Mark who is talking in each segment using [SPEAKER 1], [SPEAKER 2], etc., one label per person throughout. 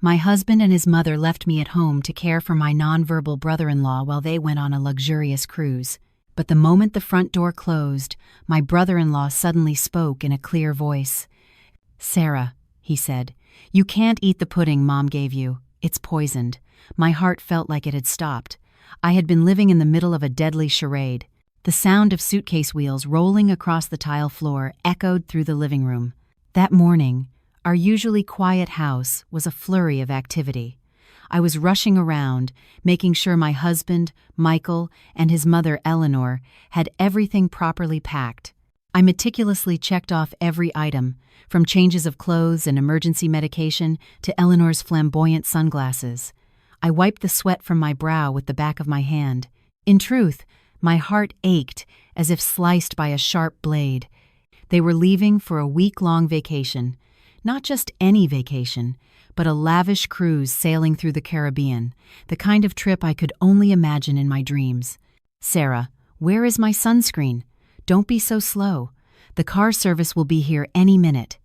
[SPEAKER 1] My husband and his mother left me at home to care for my nonverbal brother-in-law while they went on a luxurious cruise. But the moment the front door closed, my brother-in-law suddenly spoke in a clear voice. "Sarah," he said, "you can't eat the pudding Mom gave you. It's poisoned." My heart felt like it had stopped. I had been living in the middle of a deadly charade. The sound of suitcase wheels rolling across the tile floor echoed through the living room. That morning, our usually quiet house was a flurry of activity. I was rushing around, making sure my husband, Michael, and his mother, Eleanor, had everything properly packed. I meticulously checked off every item, from changes of clothes and emergency medication to Eleanor's flamboyant sunglasses. I wiped the sweat from my brow with the back of my hand. In truth, my heart ached as if sliced by a sharp blade. They were leaving for a week-long vacation. Not just any vacation, but a lavish cruise sailing through the Caribbean, the kind of trip I could only imagine in my dreams. "Sarah, where is my sunscreen? Don't be so slow. The car service will be here any minute."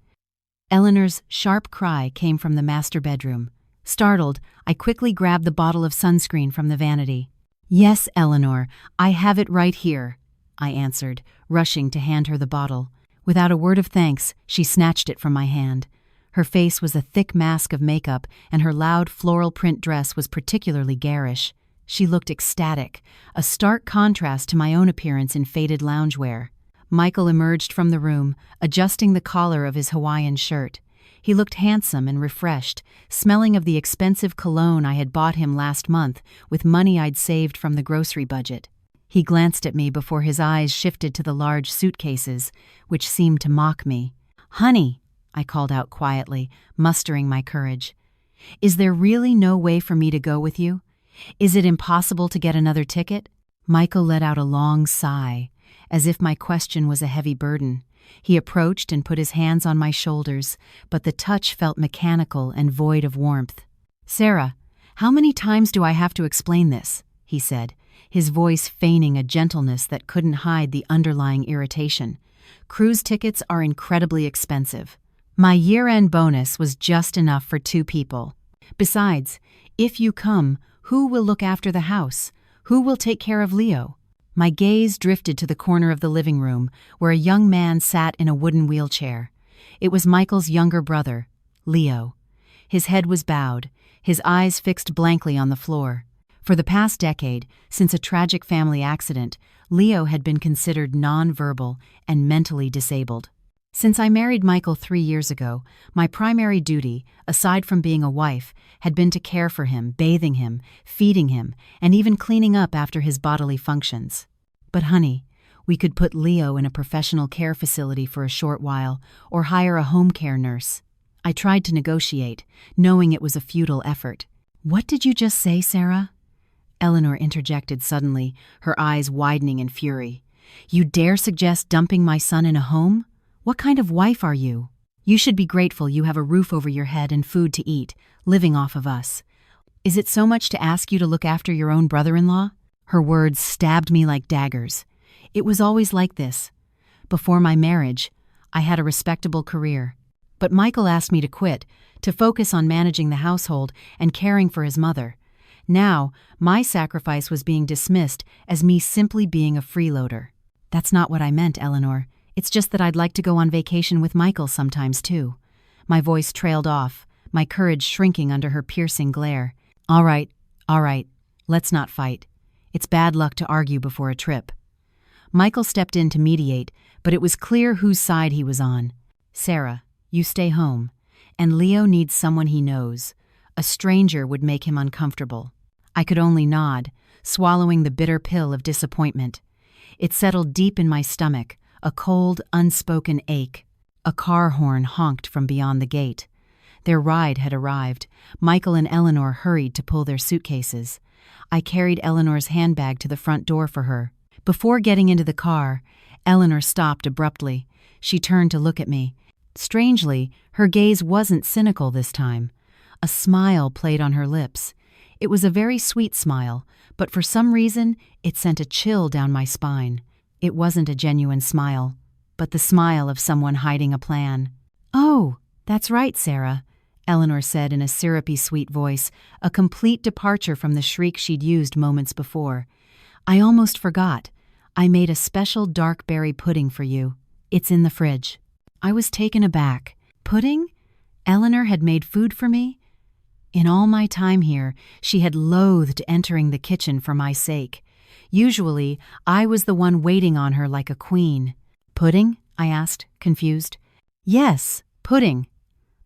[SPEAKER 1] Eleanor's sharp cry came from the master bedroom. Startled, I quickly grabbed the bottle of sunscreen from the vanity. "Yes, Eleanor, I have it right here," I answered, rushing to hand her the bottle. Without a word of thanks, she snatched it from my hand. Her face was a thick mask of makeup, and her loud floral print dress was particularly garish. She looked ecstatic, a stark contrast to my own appearance in faded loungewear. Michael emerged from the room, adjusting the collar of his Hawaiian shirt. He looked handsome and refreshed, smelling of the expensive cologne I had bought him last month with money I'd saved from the grocery budget. He glanced at me before his eyes shifted to the large suitcases, which seemed to mock me. "Honey," I called out quietly, mustering my courage. "Is there really no way for me to go with you? Is it impossible to get another ticket?" Michael let out a long sigh, as if my question was a heavy burden. He approached and put his hands on my shoulders, but the touch felt mechanical and void of warmth. "Sarah, how many times do I have to explain this?" he said, his voice feigning a gentleness that couldn't hide the underlying irritation. "Cruise tickets are incredibly expensive. My year-end bonus was just enough for 2 people. Besides, if you come, who will look after the house? Who will take care of Leo?" My gaze drifted to the corner of the living room, where a young man sat in a wooden wheelchair. It was Michael's younger brother, Leo. His head was bowed, his eyes fixed blankly on the floor. For the past decade, since a tragic family accident, Leo had been considered nonverbal and mentally disabled. Since I married Michael 3 years ago, my primary duty, aside from being a wife, had been to care for him, bathing him, feeding him, and even cleaning up after his bodily functions. "But honey, we could put Leo in a professional care facility for a short while, or hire a home care nurse." I tried to negotiate, knowing it was a futile effort. "What did you just say, Sarah?" Eleanor interjected suddenly, her eyes widening in fury. "You dare suggest dumping my son in a home? What kind of wife are you? You should be grateful you have a roof over your head and food to eat, living off of us. Is it so much to ask you to look after your own brother-in-law?" Her words stabbed me like daggers. It was always like this. Before my marriage, I had a respectable career. But Michael asked me to quit, to focus on managing the household and caring for his mother. Now, my sacrifice was being dismissed as me simply being a freeloader. "That's not what I meant, Eleanor. It's just that I'd like to go on vacation with Michael sometimes, too." My voice trailed off, my courage shrinking under her piercing glare. All right, let's not fight. It's bad luck to argue before a trip." Michael stepped in to mediate, but it was clear whose side he was on. "Sarah, you stay home, and Leo needs someone he knows. A stranger would make him uncomfortable." I could only nod, swallowing the bitter pill of disappointment. It settled deep in my stomach, a cold, unspoken ache. A car horn honked from beyond the gate. Their ride had arrived. Michael and Eleanor hurried to pull their suitcases. I carried Eleanor's handbag to the front door for her. Before getting into the car, Eleanor stopped abruptly. She turned to look at me. Strangely, her gaze wasn't cynical this time. A smile played on her lips. It was a very sweet smile, but for some reason, it sent a chill down my spine. It wasn't a genuine smile, but the smile of someone hiding a plan. "Oh, that's right, Sarah," Eleanor said in a syrupy sweet voice, a complete departure from the shriek she'd used moments before. I almost forgot. I made a special dark berry pudding for you. It's in the fridge. I was taken aback. Pudding? Eleanor had made food for me? In all my time here, she had loathed entering the kitchen for my sake. Usually, I was the one waiting on her like a queen. Pudding? I asked, confused. Yes, pudding,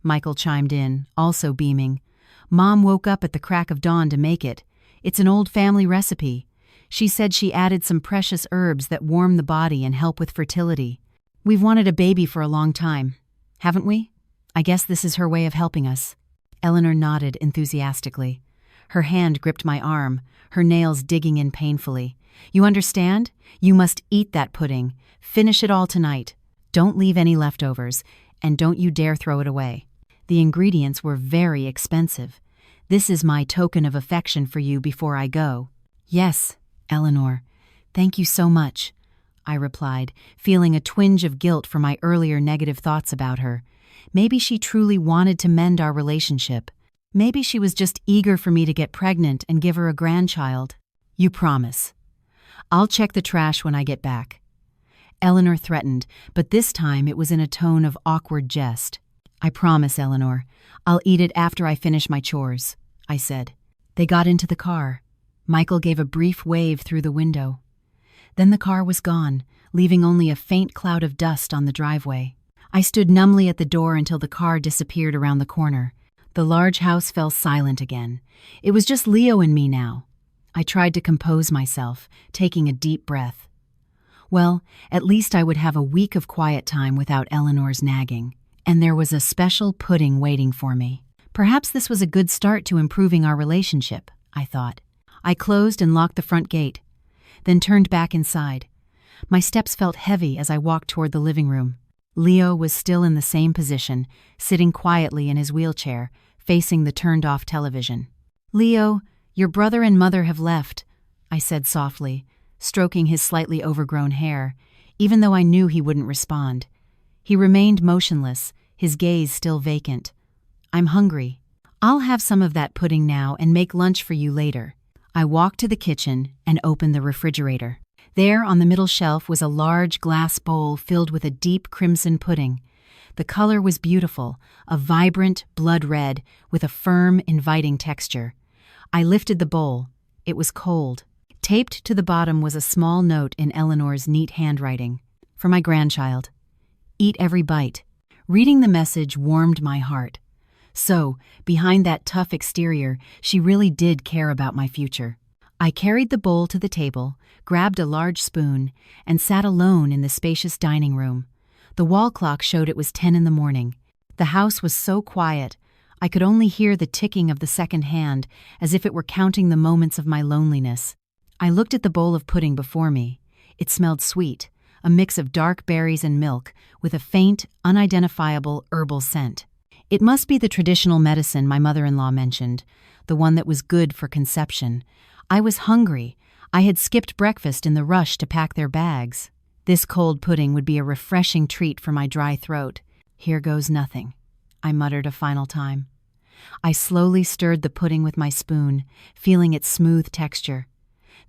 [SPEAKER 1] Michael chimed in, also beaming. Mom woke up at the crack of dawn to make it. It's an old family recipe. She said she added some precious herbs that warm the body and help with fertility. We've wanted a baby for a long time, haven't we? I guess this is her way of helping us. Eleanor nodded enthusiastically. Her hand gripped my arm, her nails digging in painfully. You understand? You must eat that pudding. Finish it all tonight. Don't leave any leftovers, and don't you dare throw it away. The ingredients were very expensive. This is my token of affection for you before I go. Yes, Eleanor. Thank you so much, I replied, feeling a twinge of guilt for my earlier negative thoughts about her. Maybe she truly wanted to mend our relationship. Maybe she was just eager for me to get pregnant and give her a grandchild. You promise. I'll check the trash when I get back. Eleanor threatened, but this time it was in a tone of awkward jest. I promise, Eleanor. I'll eat it after I finish my chores, I said. They got into the car. Michael gave a brief wave through the window. Then the car was gone, leaving only a faint cloud of dust on the driveway. I stood numbly at the door until the car disappeared around the corner. The large house fell silent again. It was just Leo and me now. I tried to compose myself, taking a deep breath. Well, at least I would have a week of quiet time without Eleanor's nagging. And there was a special pudding waiting for me. Perhaps this was a good start to improving our relationship, I thought. I closed and locked the front gate, then turned back inside. My steps felt heavy as I walked toward the living room. Leo was still in the same position, sitting quietly in his wheelchair, facing the turned-off television. Leo, your brother and mother have left, I said softly, stroking his slightly overgrown hair, even though I knew he wouldn't respond. He remained motionless, his gaze still vacant. I'm hungry. I'll have some of that pudding now and make lunch for you later. I walked to the kitchen and opened the refrigerator. There, on the middle shelf, was a large glass bowl filled with a deep crimson pudding. The color was beautiful, a vibrant blood red with a firm, inviting texture. I lifted the bowl. It was cold. Taped to the bottom was a small note in Eleanor's neat handwriting. For my grandchild. Eat every bite. Reading the message warmed my heart. So, behind that tough exterior, she really did care about my future. I carried the bowl to the table, grabbed a large spoon, and sat alone in the spacious dining room. The wall clock showed it was 10 in the morning. The house was so quiet, I could only hear the ticking of the second hand, as if it were counting the moments of my loneliness. I looked at the bowl of pudding before me. It smelled sweet, a mix of dark berries and milk, with a faint, unidentifiable herbal scent. It must be the traditional medicine my mother-in-law mentioned, the one that was good for conception. I was hungry. I had skipped breakfast in the rush to pack their bags. This cold pudding would be a refreshing treat for my dry throat. Here goes nothing, I muttered a final time. I slowly stirred the pudding with my spoon, feeling its smooth texture.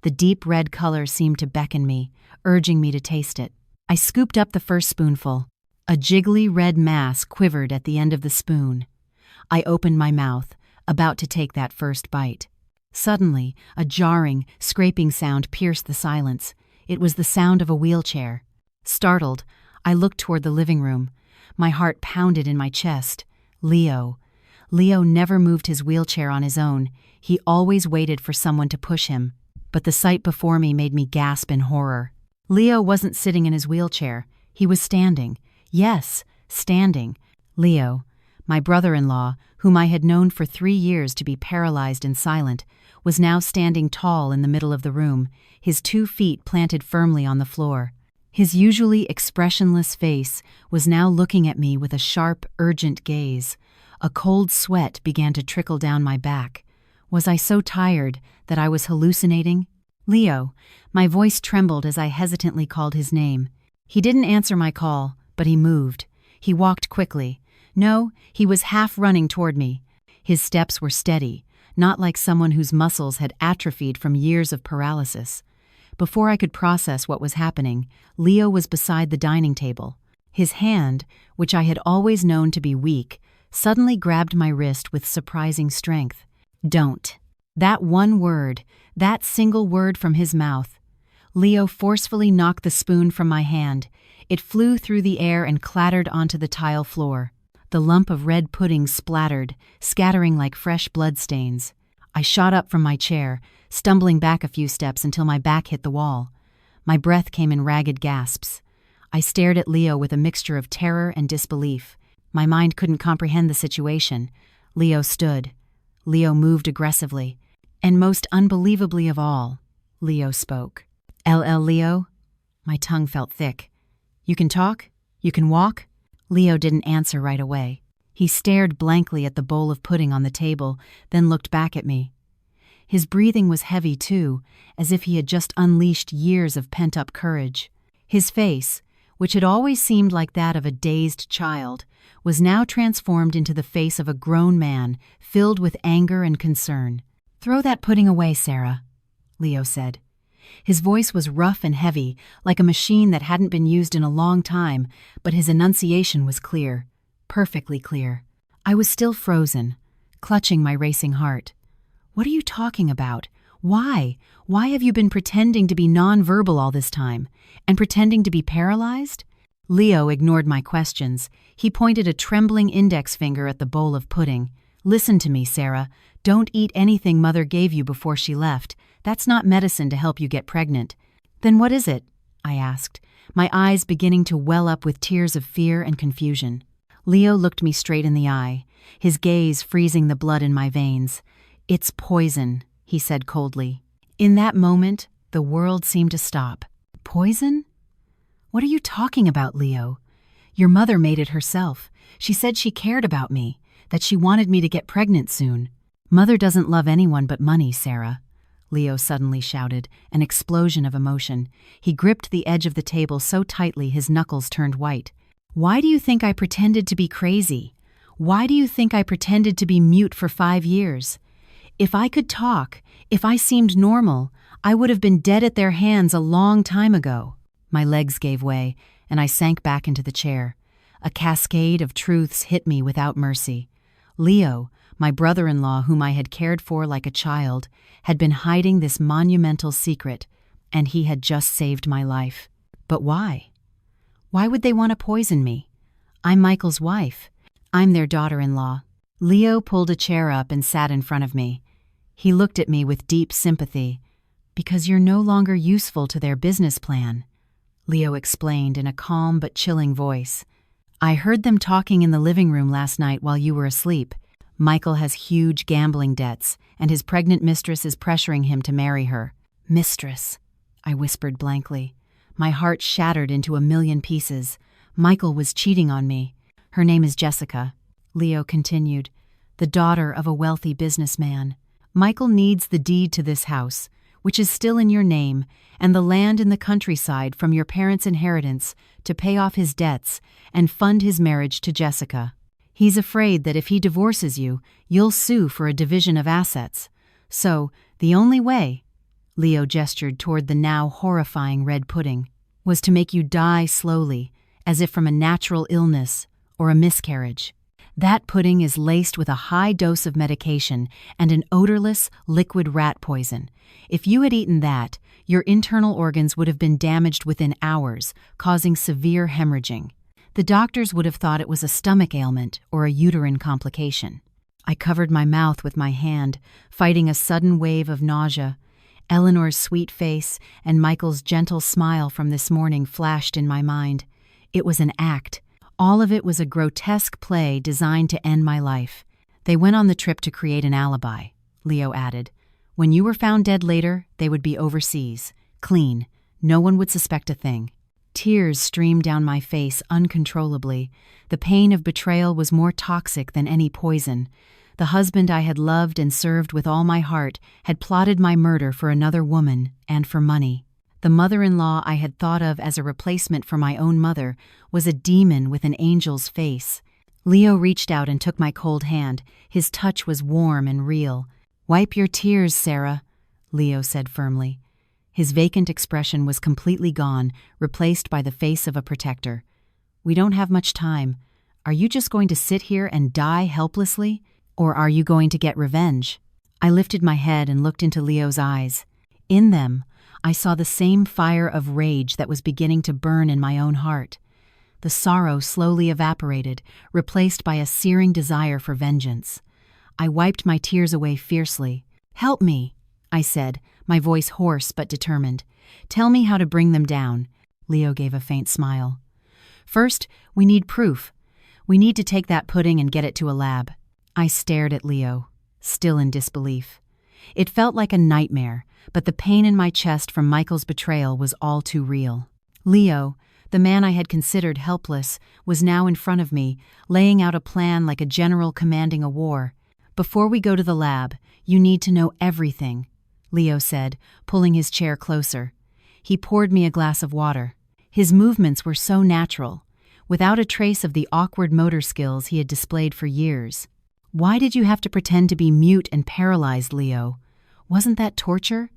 [SPEAKER 1] The deep red color seemed to beckon me, urging me to taste it. I scooped up the first spoonful. A jiggly red mass quivered at the end of the spoon. I opened my mouth, about to take that first bite. Suddenly, a jarring, scraping sound pierced the silence. It was the sound of a wheelchair. Startled, I looked toward the living room. My heart pounded in my chest. Leo. Leo never moved his wheelchair on his own. He always waited for someone to push him. But the sight before me made me gasp in horror. Leo wasn't sitting in his wheelchair. He was standing. Yes, standing. Leo, my brother-in-law, whom I had known for 3 years to be paralyzed and silent, was now standing tall in the middle of the room, his 2 feet planted firmly on the floor. His usually expressionless face was now looking at me with a sharp, urgent gaze. A cold sweat began to trickle down my back. Was I so tired that I was hallucinating? Leo, my voice trembled as I hesitantly called his name. He didn't answer my call, but he moved. He walked quickly, No, he was half running toward me. His steps were steady, not like someone whose muscles had atrophied from years of paralysis. Before I could process what was happening, Leo was beside the dining table. His hand, which I had always known to be weak, suddenly grabbed my wrist with surprising strength. "Don't." That one word, that single word from his mouth. Leo forcefully knocked the spoon from my hand. It flew through the air and clattered onto the tile floor. The lump of red pudding splattered, scattering like fresh bloodstains. I shot up from my chair, stumbling back a few steps until my back hit the wall. My breath came in ragged gasps. I stared at Leo with a mixture of terror and disbelief. My mind couldn't comprehend the situation. Leo stood. Leo moved aggressively. And most unbelievably of all, Leo spoke. "LL Leo?" My tongue felt thick. "You can talk? You can walk?" Leo didn't answer right away. He stared blankly at the bowl of pudding on the table, then looked back at me. His breathing was heavy, too, as if he had just unleashed years of pent-up courage. His face, which had always seemed like that of a dazed child, was now transformed into the face of a grown man, filled with anger and concern. "Throw that pudding away, Sarah," Leo said. His voice was rough and heavy, like a machine that hadn't been used in a long time, but his enunciation was clear, perfectly clear. I was still frozen, clutching my racing heart. "What are you talking about? Why? Why have you been pretending to be nonverbal all this time? And pretending to be paralyzed?" Leo ignored my questions. He pointed a trembling index finger at the bowl of pudding. "Listen to me, Sarah. Don't eat anything Mother gave you before she left. That's not medicine to help you get pregnant." "Then what is it?" I asked, my eyes beginning to well up with tears of fear and confusion. Leo looked me straight in the eye, his gaze freezing the blood in my veins. "It's poison," he said coldly. In that moment, the world seemed to stop. "Poison? What are you talking about, Leo? Your mother made it herself. She said she cared about me, that she wanted me to get pregnant soon." "Mother doesn't love anyone but money, Sarah," Leo suddenly shouted, an explosion of emotion. He gripped the edge of the table so tightly his knuckles turned white. "Why do you think I pretended to be crazy? Why do you think I pretended to be mute for 5 years? If I could talk, if I seemed normal, I would have been dead at their hands a long time ago." My legs gave way, and I sank back into the chair. A cascade of truths hit me without mercy. Leo, my brother-in-law whom I had cared for like a child, had been hiding this monumental secret, and he had just saved my life. But why? Why would they want to poison me? I'm Michael's wife. I'm their daughter-in-law. Leo pulled a chair up and sat in front of me. He looked at me with deep sympathy. "Because you're no longer useful to their business plan," Leo explained in a calm but chilling voice. "I heard them talking in the living room last night while you were asleep. Michael has huge gambling debts, and his pregnant mistress is pressuring him to marry her." "Mistress," I whispered blankly. My heart shattered into a million pieces. Michael was cheating on me. "Her name is Jessica," Leo continued, "the daughter of a wealthy businessman. Michael needs the deed to this house, which is still in your name, and the land in the countryside from your parents' inheritance to pay off his debts and fund his marriage to Jessica. He's afraid that if he divorces you, you'll sue for a division of assets. So, the only way," Leo gestured toward the now horrifying red pudding, "was to make you die slowly, as if from a natural illness or a miscarriage. That pudding is laced with a high dose of medication and an odorless, liquid rat poison. If you had eaten that, your internal organs would have been damaged within hours, causing severe hemorrhaging. The doctors would have thought it was a stomach ailment or a uterine complication." I covered my mouth with my hand, fighting a sudden wave of nausea. Eleanor's sweet face and Michael's gentle smile from this morning flashed in my mind. It was an act. All of it was a grotesque play designed to end my life. "They went on the trip to create an alibi," Leo added. "When you were found dead later, they would be overseas, clean. No one would suspect a thing." Tears streamed down my face uncontrollably. The pain of betrayal was more toxic than any poison. The husband I had loved and served with all my heart had plotted my murder for another woman and for money. The mother-in-law I had thought of as a replacement for my own mother was a demon with an angel's face. Leo reached out and took my cold hand. His touch was warm and real. "Wipe your tears, Sarah," Leo said firmly. His vacant expression was completely gone, replaced by the face of a protector. "We don't have much time. Are you just going to sit here and die helplessly? Or are you going to get revenge?" I lifted my head and looked into Leo's eyes. In them, I saw the same fire of rage that was beginning to burn in my own heart. The sorrow slowly evaporated, replaced by a searing desire for vengeance. I wiped my tears away fiercely. "Help me," I said, my voice hoarse but determined. "Tell me how to bring them down." Leo gave a faint smile. "First, we need proof. We need to take that pudding and get it to a lab." I stared at Leo, still in disbelief. It felt like a nightmare, but the pain in my chest from Michael's betrayal was all too real. Leo, the man I had considered helpless, was now in front of me, laying out a plan like a general commanding a war. "Before we go to the lab, you need to know everything," Leo said, pulling his chair closer. He poured me a glass of water. His movements were so natural, without a trace of the awkward motor skills he had displayed for years. "Why did you have to pretend to be mute and paralyzed, Leo? Wasn't that torture?"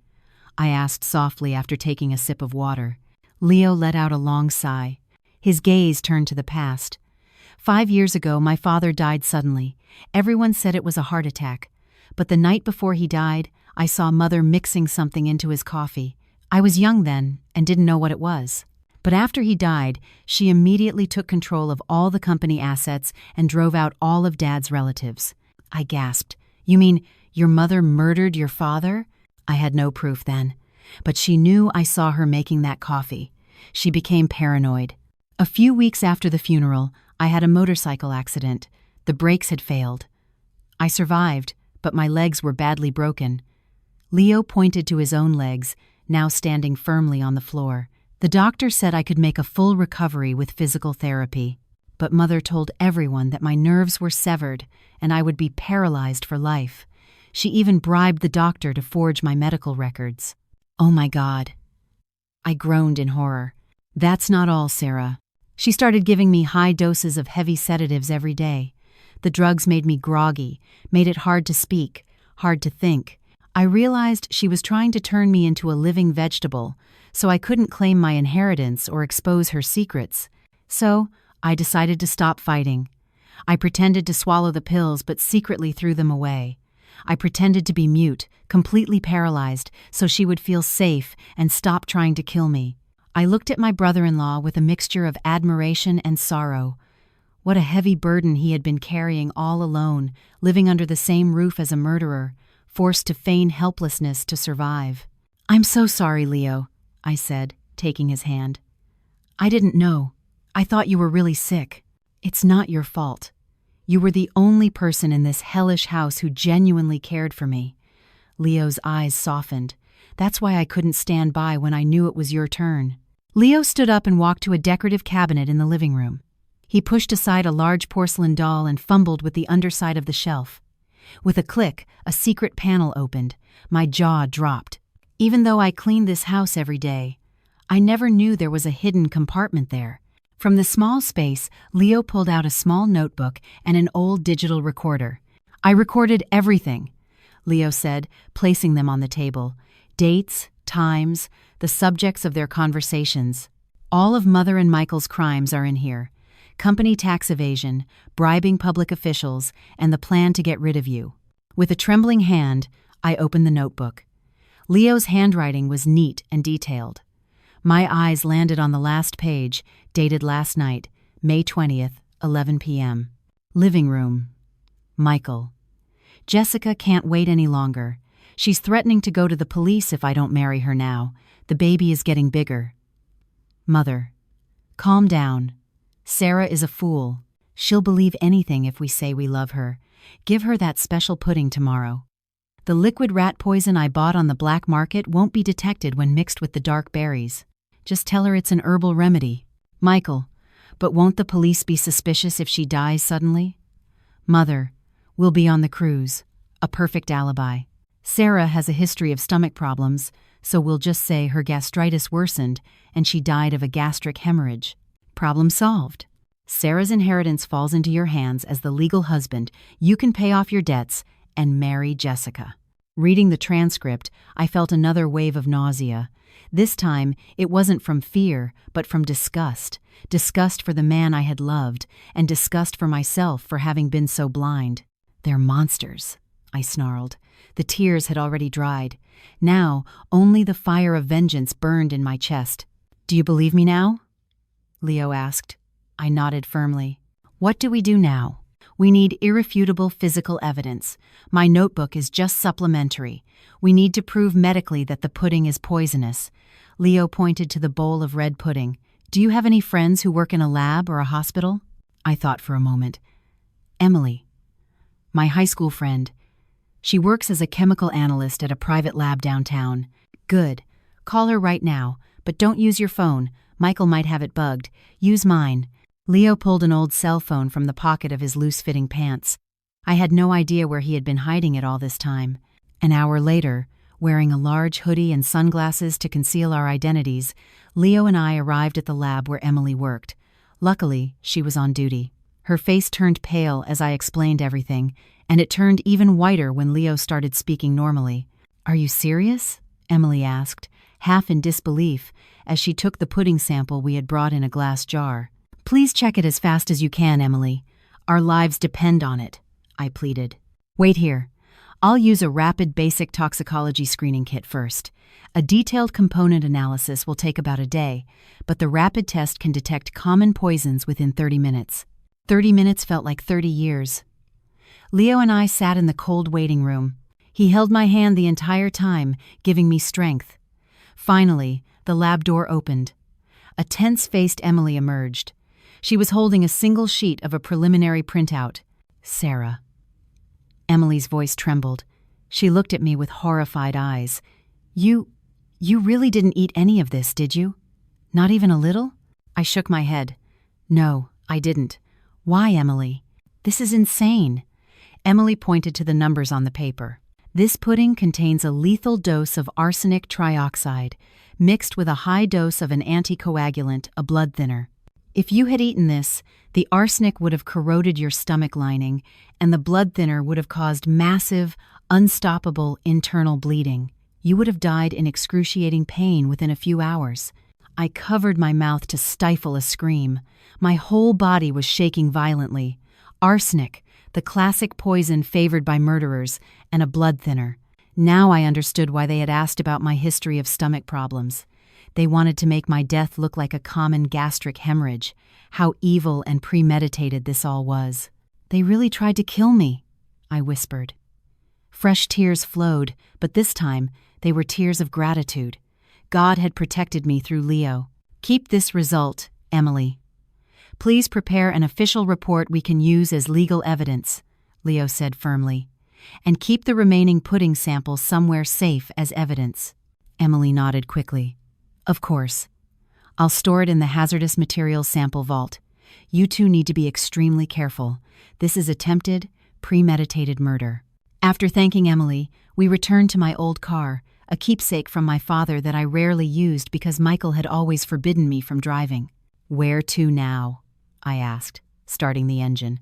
[SPEAKER 1] I asked softly after taking a sip of water. Leo let out a long sigh. His gaze turned to the past. 5 years ago, my father died suddenly. Everyone said it was a heart attack. But the night before he died, I saw Mother mixing something into his coffee. I was young then and didn't know what it was. But after he died, she immediately took control of all the company assets and drove out all of Dad's relatives. I gasped. "You mean your mother murdered your father?" I had no proof then, but she knew I saw her making that coffee. She became paranoid. A few weeks after the funeral, I had a motorcycle accident. The brakes had failed. I survived, but my legs were badly broken. Leo pointed to his own legs, now standing firmly on the floor. "The doctor said I could make a full recovery with physical therapy, but Mother told everyone that my nerves were severed and I would be paralyzed for life. She even bribed the doctor to forge my medical records." "Oh my God." I groaned in horror. "That's not all, Sarah. She started giving me high doses of heavy sedatives every day. The drugs made me groggy, made it hard to speak, hard to think. I realized she was trying to turn me into a living vegetable, so I couldn't claim my inheritance or expose her secrets. So I decided to stop fighting. I pretended to swallow the pills but secretly threw them away. I pretended to be mute, completely paralyzed, so she would feel safe and stop trying to kill me. I looked at my brother-in-law with a mixture of admiration and sorrow. What a heavy burden he had been carrying all alone, living under the same roof as a murderer, forced to feign helplessness to survive. "I'm so sorry, Leo," I said, taking his hand. "I didn't know. I thought you were really sick. It's not your fault. You were the only person in this hellish house who genuinely cared for me." Leo's eyes softened. "That's why I couldn't stand by when I knew it was your turn." Leo stood up and walked to a decorative cabinet in the living room. He pushed aside a large porcelain doll and fumbled with the underside of the shelf. With a click, a secret panel opened. My jaw dropped. Even though I cleaned this house every day, I never knew there was a hidden compartment there. From the small space, Leo pulled out a small notebook and an old digital recorder. "I recorded everything," Leo said, placing them on the table. "Dates, times, the subjects of their conversations. All of Mother and Michael's crimes are in here. Company tax evasion, bribing public officials, and the plan to get rid of you." With a trembling hand, I opened the notebook. Leo's handwriting was neat and detailed. My eyes landed on the last page, dated last night, May 20th, 11 p.m. Living room. Michael. "Jessica can't wait any longer. She's threatening to go to the police if I don't marry her now. The baby is getting bigger." Mother. "Calm down. Sarah is a fool. She'll believe anything if we say we love her. Give her that special pudding tomorrow. The liquid rat poison I bought on the black market won't be detected when mixed with the dark berries. Just tell her it's an herbal remedy." Michael. "But won't the police be suspicious if she dies suddenly?" Mother. "We'll be on the cruise. A perfect alibi. Sarah has a history of stomach problems, so we'll just say her gastritis worsened and she died of a gastric hemorrhage. Problem solved." Sarah's inheritance falls into your hands as the legal husband. You can pay off your debts and marry Jessica. Reading the transcript, I felt another wave of nausea. This time, it wasn't from fear, but from disgust. Disgust for the man I had loved, and disgust for myself for having been so blind. "They're monsters," I snarled. The tears had already dried. Now, only the fire of vengeance burned in my chest. "Do you believe me now?" Leo asked. I nodded firmly. "What do we do now?" "We need irrefutable physical evidence. My notebook is just supplementary. We need to prove medically that the pudding is poisonous." Leo pointed to the bowl of red pudding. "Do you have any friends who work in a lab or a hospital?" I thought for a moment. "Emily. My high school friend. She works as a chemical analyst at a private lab downtown." "Good. Call her right now, but don't use your phone. Michael might have it bugged. Use mine." Leo pulled an old cell phone from the pocket of his loose-fitting pants. I had no idea where he had been hiding it all this time. An hour later, wearing a large hoodie and sunglasses to conceal our identities, Leo and I arrived at the lab where Emily worked. Luckily, she was on duty. Her face turned pale as I explained everything, and it turned even whiter when Leo started speaking normally. "Are you serious?" Emily asked, half in disbelief, as she took the pudding sample we had brought in a glass jar. "Please check it as fast as you can, Emily. Our lives depend on it," I pleaded. "Wait here. I'll use a rapid basic toxicology screening kit first. A detailed component analysis will take about a day, but the rapid test can detect common poisons within 30 minutes. 30 minutes felt like 30 years. Leo and I sat in the cold waiting room. He held my hand the entire time, giving me strength. Finally, the lab door opened. A tense-faced Emily emerged. She was holding a single sheet of a preliminary printout. "Sarah." Emily's voice trembled. She looked at me with horrified eyes. You really didn't eat any of this, did you? Not even a little?" I shook my head. "No, I didn't." "Why, Emily? This is insane." Emily pointed to the numbers on the paper. "This pudding contains a lethal dose of arsenic trioxide, mixed with a high dose of an anticoagulant, a blood thinner. If you had eaten this, the arsenic would have corroded your stomach lining, and the blood thinner would have caused massive, unstoppable internal bleeding. You would have died in excruciating pain within a few hours." I covered my mouth to stifle a scream. My whole body was shaking violently. Arsenic, the classic poison favored by murderers, and a blood thinner. Now I understood why they had asked about my history of stomach problems. They wanted to make my death look like a common gastric hemorrhage. How evil and premeditated this all was. "They really tried to kill me," I whispered. Fresh tears flowed, but this time they were tears of gratitude. God had protected me through Leo. "Keep this result, Emily. Please prepare an official report we can use as legal evidence," Leo said firmly. "And keep the remaining pudding samples somewhere safe as evidence." Emily nodded quickly. "Of course. I'll store it in the hazardous materials sample vault. You two need to be extremely careful. This is attempted, premeditated murder." After thanking Emily, we returned to my old car, a keepsake from my father that I rarely used because Michael had always forbidden me from driving. "Where to now?" I asked, starting the engine.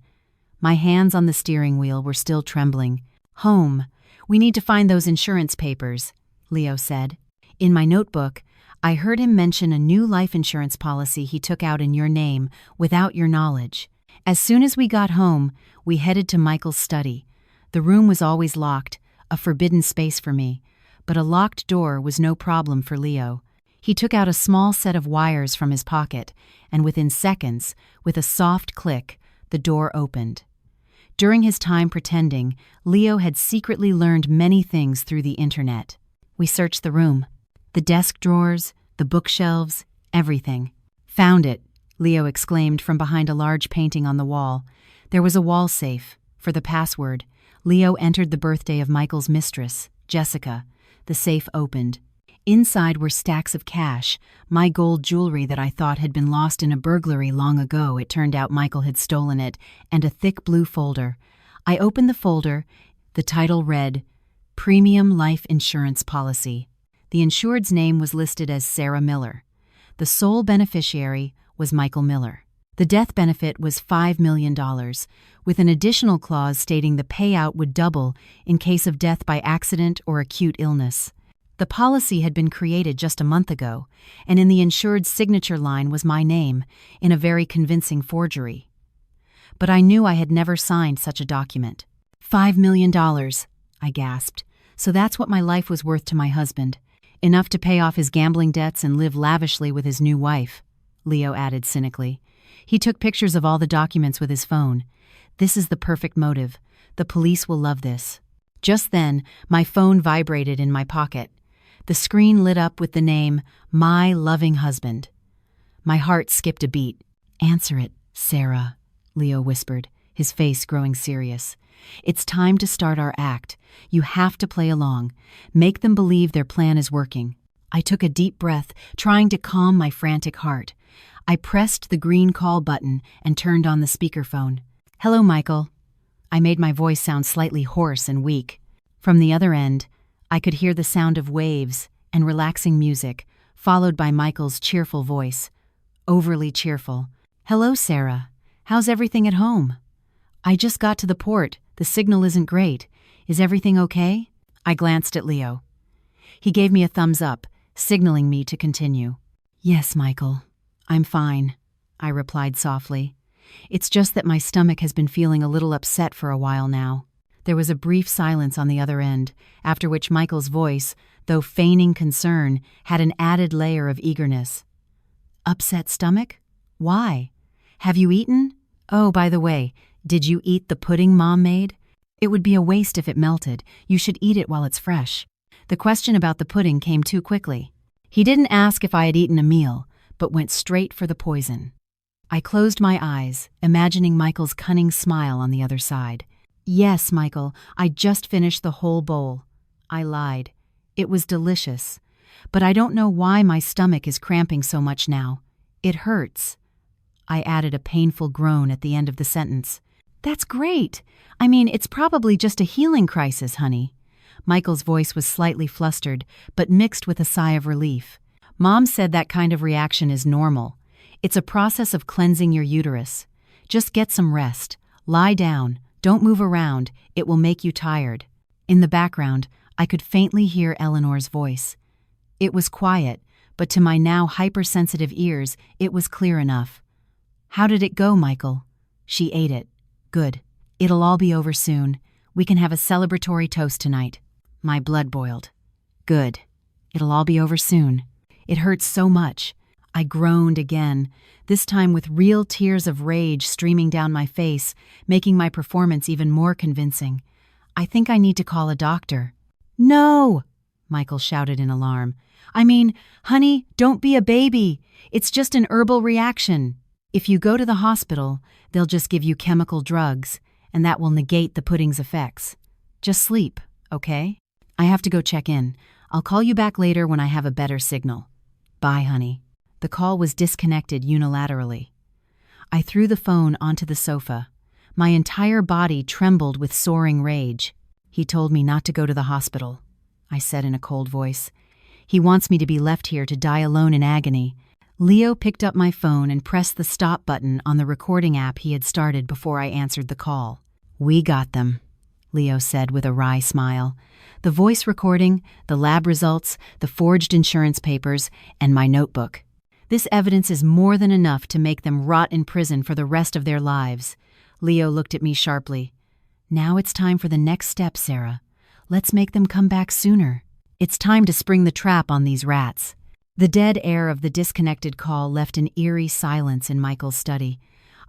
[SPEAKER 1] My hands on the steering wheel were still trembling. "Home. We need to find those insurance papers," Leo said. "In my notebook, I heard him mention a new life insurance policy he took out in your name without your knowledge." As soon as we got home, we headed to Michael's study. The room was always locked, a forbidden space for me, but a locked door was no problem for Leo. He took out a small set of wires from his pocket, and within seconds, with a soft click, the door opened. During his time pretending, Leo had secretly learned many things through the internet. We searched the room. The desk drawers, the bookshelves, everything. "Found it," Leo exclaimed from behind a large painting on the wall. There was a wall safe. For the password, Leo entered the birthday of Michael's mistress, Jessica. The safe opened. Inside were stacks of cash, my gold jewelry that I thought had been lost in a burglary long ago. It turned out Michael had stolen it, and a thick blue folder. I opened the folder. The title read, "Premium Life Insurance Policy." The insured's name was listed as Sarah Miller. The sole beneficiary was Michael Miller. The death benefit was $5 million, with an additional clause stating the payout would double in case of death by accident or acute illness. The policy had been created just a month ago, and in the insured's signature line was my name, in a very convincing forgery. But I knew I had never signed such a document. $5 million, I gasped. So that's what my life was worth to my husband. Enough to pay off his gambling debts and live lavishly with his new wife, Leo added cynically. He took pictures of all the documents with his phone. This is the perfect motive. The police will love this. Just then, my phone vibrated in my pocket. The screen lit up with the name, My Loving Husband. My heart skipped a beat. Answer it, Sarah, Leo whispered, his face growing serious. It's time to start our act. You have to play along. Make them believe their plan is working. I took a deep breath, trying to calm my frantic heart. I pressed the green call button and turned on the speakerphone. Hello, Michael. I made my voice sound slightly hoarse and weak. From the other end, I could hear the sound of waves and relaxing music, followed by Michael's cheerful voice. Overly cheerful. Hello, Sarah. How's everything at home? I just got to the port. The signal isn't great. Is everything okay? I glanced at Leo. He gave me a thumbs up, signaling me to continue. Yes, Michael. I'm fine, I replied softly. It's just that my stomach has been feeling a little upset for a while now. There was a brief silence on the other end, after which Michael's voice, though feigning concern, had an added layer of eagerness. Upset stomach? Why? Have you eaten? Oh, by the way, did you eat the pudding Mom made? It would be a waste if it melted. You should eat it while it's fresh. The question about the pudding came too quickly. He didn't ask if I had eaten a meal, but went straight for the poison. I closed my eyes, imagining Michael's cunning smile on the other side. Yes, Michael, I just finished the whole bowl. I lied. It was delicious. But I don't know why my stomach is cramping so much now. It hurts. I added a painful groan at the end of the sentence. That's great. I mean, it's probably just a healing crisis, honey. Michael's voice was slightly flustered, but mixed with a sigh of relief. Mom said that kind of reaction is normal. It's a process of cleansing your uterus. Just get some rest. Lie down. Don't move around. It will make you tired. In the background, I could faintly hear Eleanor's voice. It was quiet, but to my now hypersensitive ears, it was clear enough. How did it go, Michael? She ate it. Good. It'll all be over soon. We can have a celebratory toast tonight. My blood boiled. Good. It'll all be over soon. It hurts so much. I groaned again, this time with real tears of rage streaming down my face, making my performance even more convincing. I think I need to call a doctor. No! Michael shouted in alarm. I mean, honey, don't be a baby. It's just an herbal reaction. If you go to the hospital, they'll just give you chemical drugs, and that will negate the pudding's effects. Just sleep, okay? I have to go check in. I'll call you back later when I have a better signal. Bye, honey. The call was disconnected unilaterally. I threw the phone onto the sofa. My entire body trembled with soaring rage. He told me not to go to the hospital, I said in a cold voice. He wants me to be left here to die alone in agony. Leo picked up my phone and pressed the stop button on the recording app he had started before I answered the call. We got them, Leo said with a wry smile. The voice recording, the lab results, the forged insurance papers, and my notebook. This evidence is more than enough to make them rot in prison for the rest of their lives. Leo looked at me sharply. Now it's time for the next step, Sarah. Let's make them come back sooner. It's time to spring the trap on these rats. The dead air of the disconnected call left an eerie silence in Michael's study.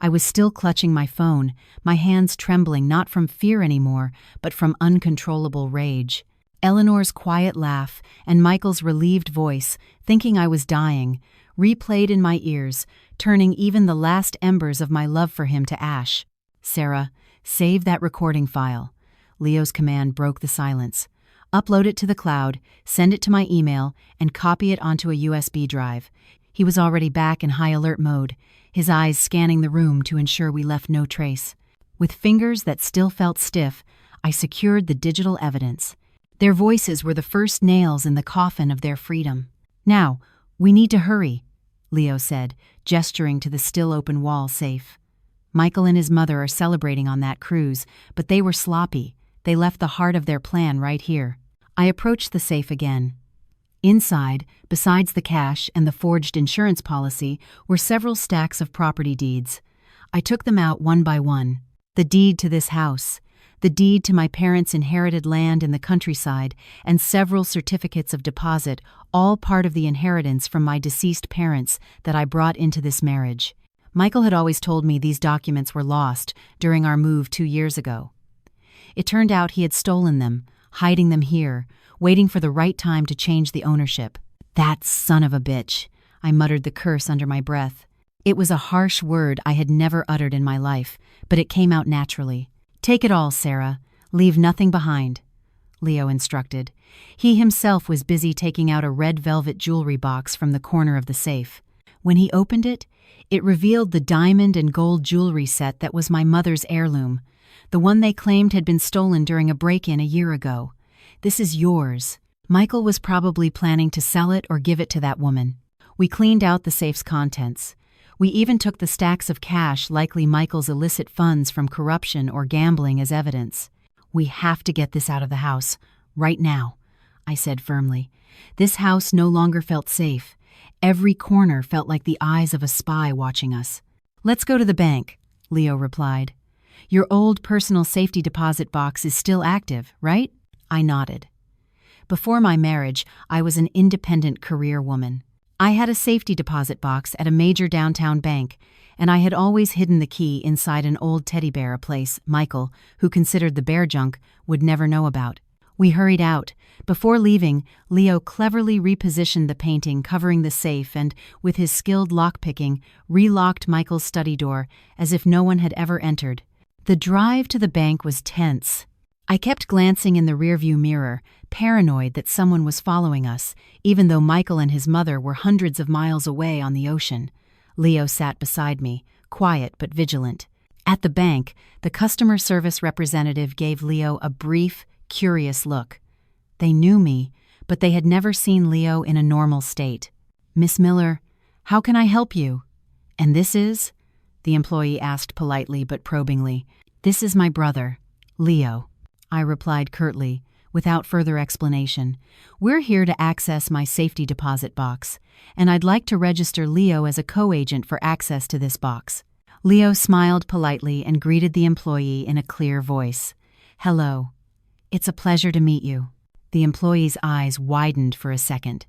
[SPEAKER 1] I was still clutching my phone, my hands trembling not from fear anymore, but from uncontrollable rage. Eleanor's quiet laugh and Michael's relieved voice, thinking I was dying, replayed in my ears, turning even the last embers of my love for him to ash. Sarah, save that recording file. Leo's command broke the silence. Upload it to the cloud, send it to my email, and copy it onto a USB drive. He was already back in high alert mode, his eyes scanning the room to ensure we left no trace. With fingers that still felt stiff, I secured the digital evidence. Their voices were the first nails in the coffin of their freedom. Now, we need to hurry, Leo said, gesturing to the still open wall safe. "Michael and his mother are celebrating on that cruise, but they were sloppy. They left the heart of their plan right here." I approached the safe again. Inside, besides the cash and the forged insurance policy, were several stacks of property deeds. I took them out one by one. The deed to this house, the deed to my parents' inherited land in the countryside, and several certificates of deposit, all part of the inheritance from my deceased parents that I brought into this marriage. Michael had always told me these documents were lost during our move 2 years ago. It turned out he had stolen them, hiding them here, waiting for the right time to change the ownership. "That son of a bitch," I muttered the curse under my breath. It was a harsh word I had never uttered in my life, but it came out naturally. "Take it all, Sarah. Leave nothing behind," Leo instructed. He himself was busy taking out a red velvet jewelry box from the corner of the safe. When he opened it, it revealed the diamond and gold jewelry set that was my mother's heirloom, the one they claimed had been stolen during a break-in a year ago. "This is yours." Michael was probably planning to sell it or give it to that woman. We cleaned out the safe's contents. We even took the stacks of cash, likely Michael's illicit funds from corruption or gambling, as evidence. "We have to get this out of the house, right now," I said firmly. This house no longer felt safe. Every corner felt like the eyes of a spy watching us. "Let's go to the bank," Leo replied. "Your old personal safety deposit box is still active, right?" I nodded. Before my marriage, I was an independent career woman. I had a safety deposit box at a major downtown bank, and I had always hidden the key inside an old teddy bear, a place Michael, who considered the bear junk, would never know about. We hurried out. Before leaving, Leo cleverly repositioned the painting covering the safe and, with his skilled lockpicking, relocked Michael's study door as if no one had ever entered. The drive to the bank was tense. I kept glancing in the rearview mirror, paranoid that someone was following us, even though Michael and his mother were hundreds of miles away on the ocean. Leo sat beside me, quiet but vigilant. At the bank, the customer service representative gave Leo a brief, curious look. They knew me, but they had never seen Leo in a normal state. "Miss Miller, how can I help you?" "And this is?" the employee asked politely but probingly. "This is my brother, Leo," I replied curtly, without further explanation. "We're here to access my safety deposit box, and I'd like to register Leo as a co-agent for access to this box." Leo smiled politely and greeted the employee in a clear voice. "Hello. It's a pleasure to meet you." The employee's eyes widened for a second.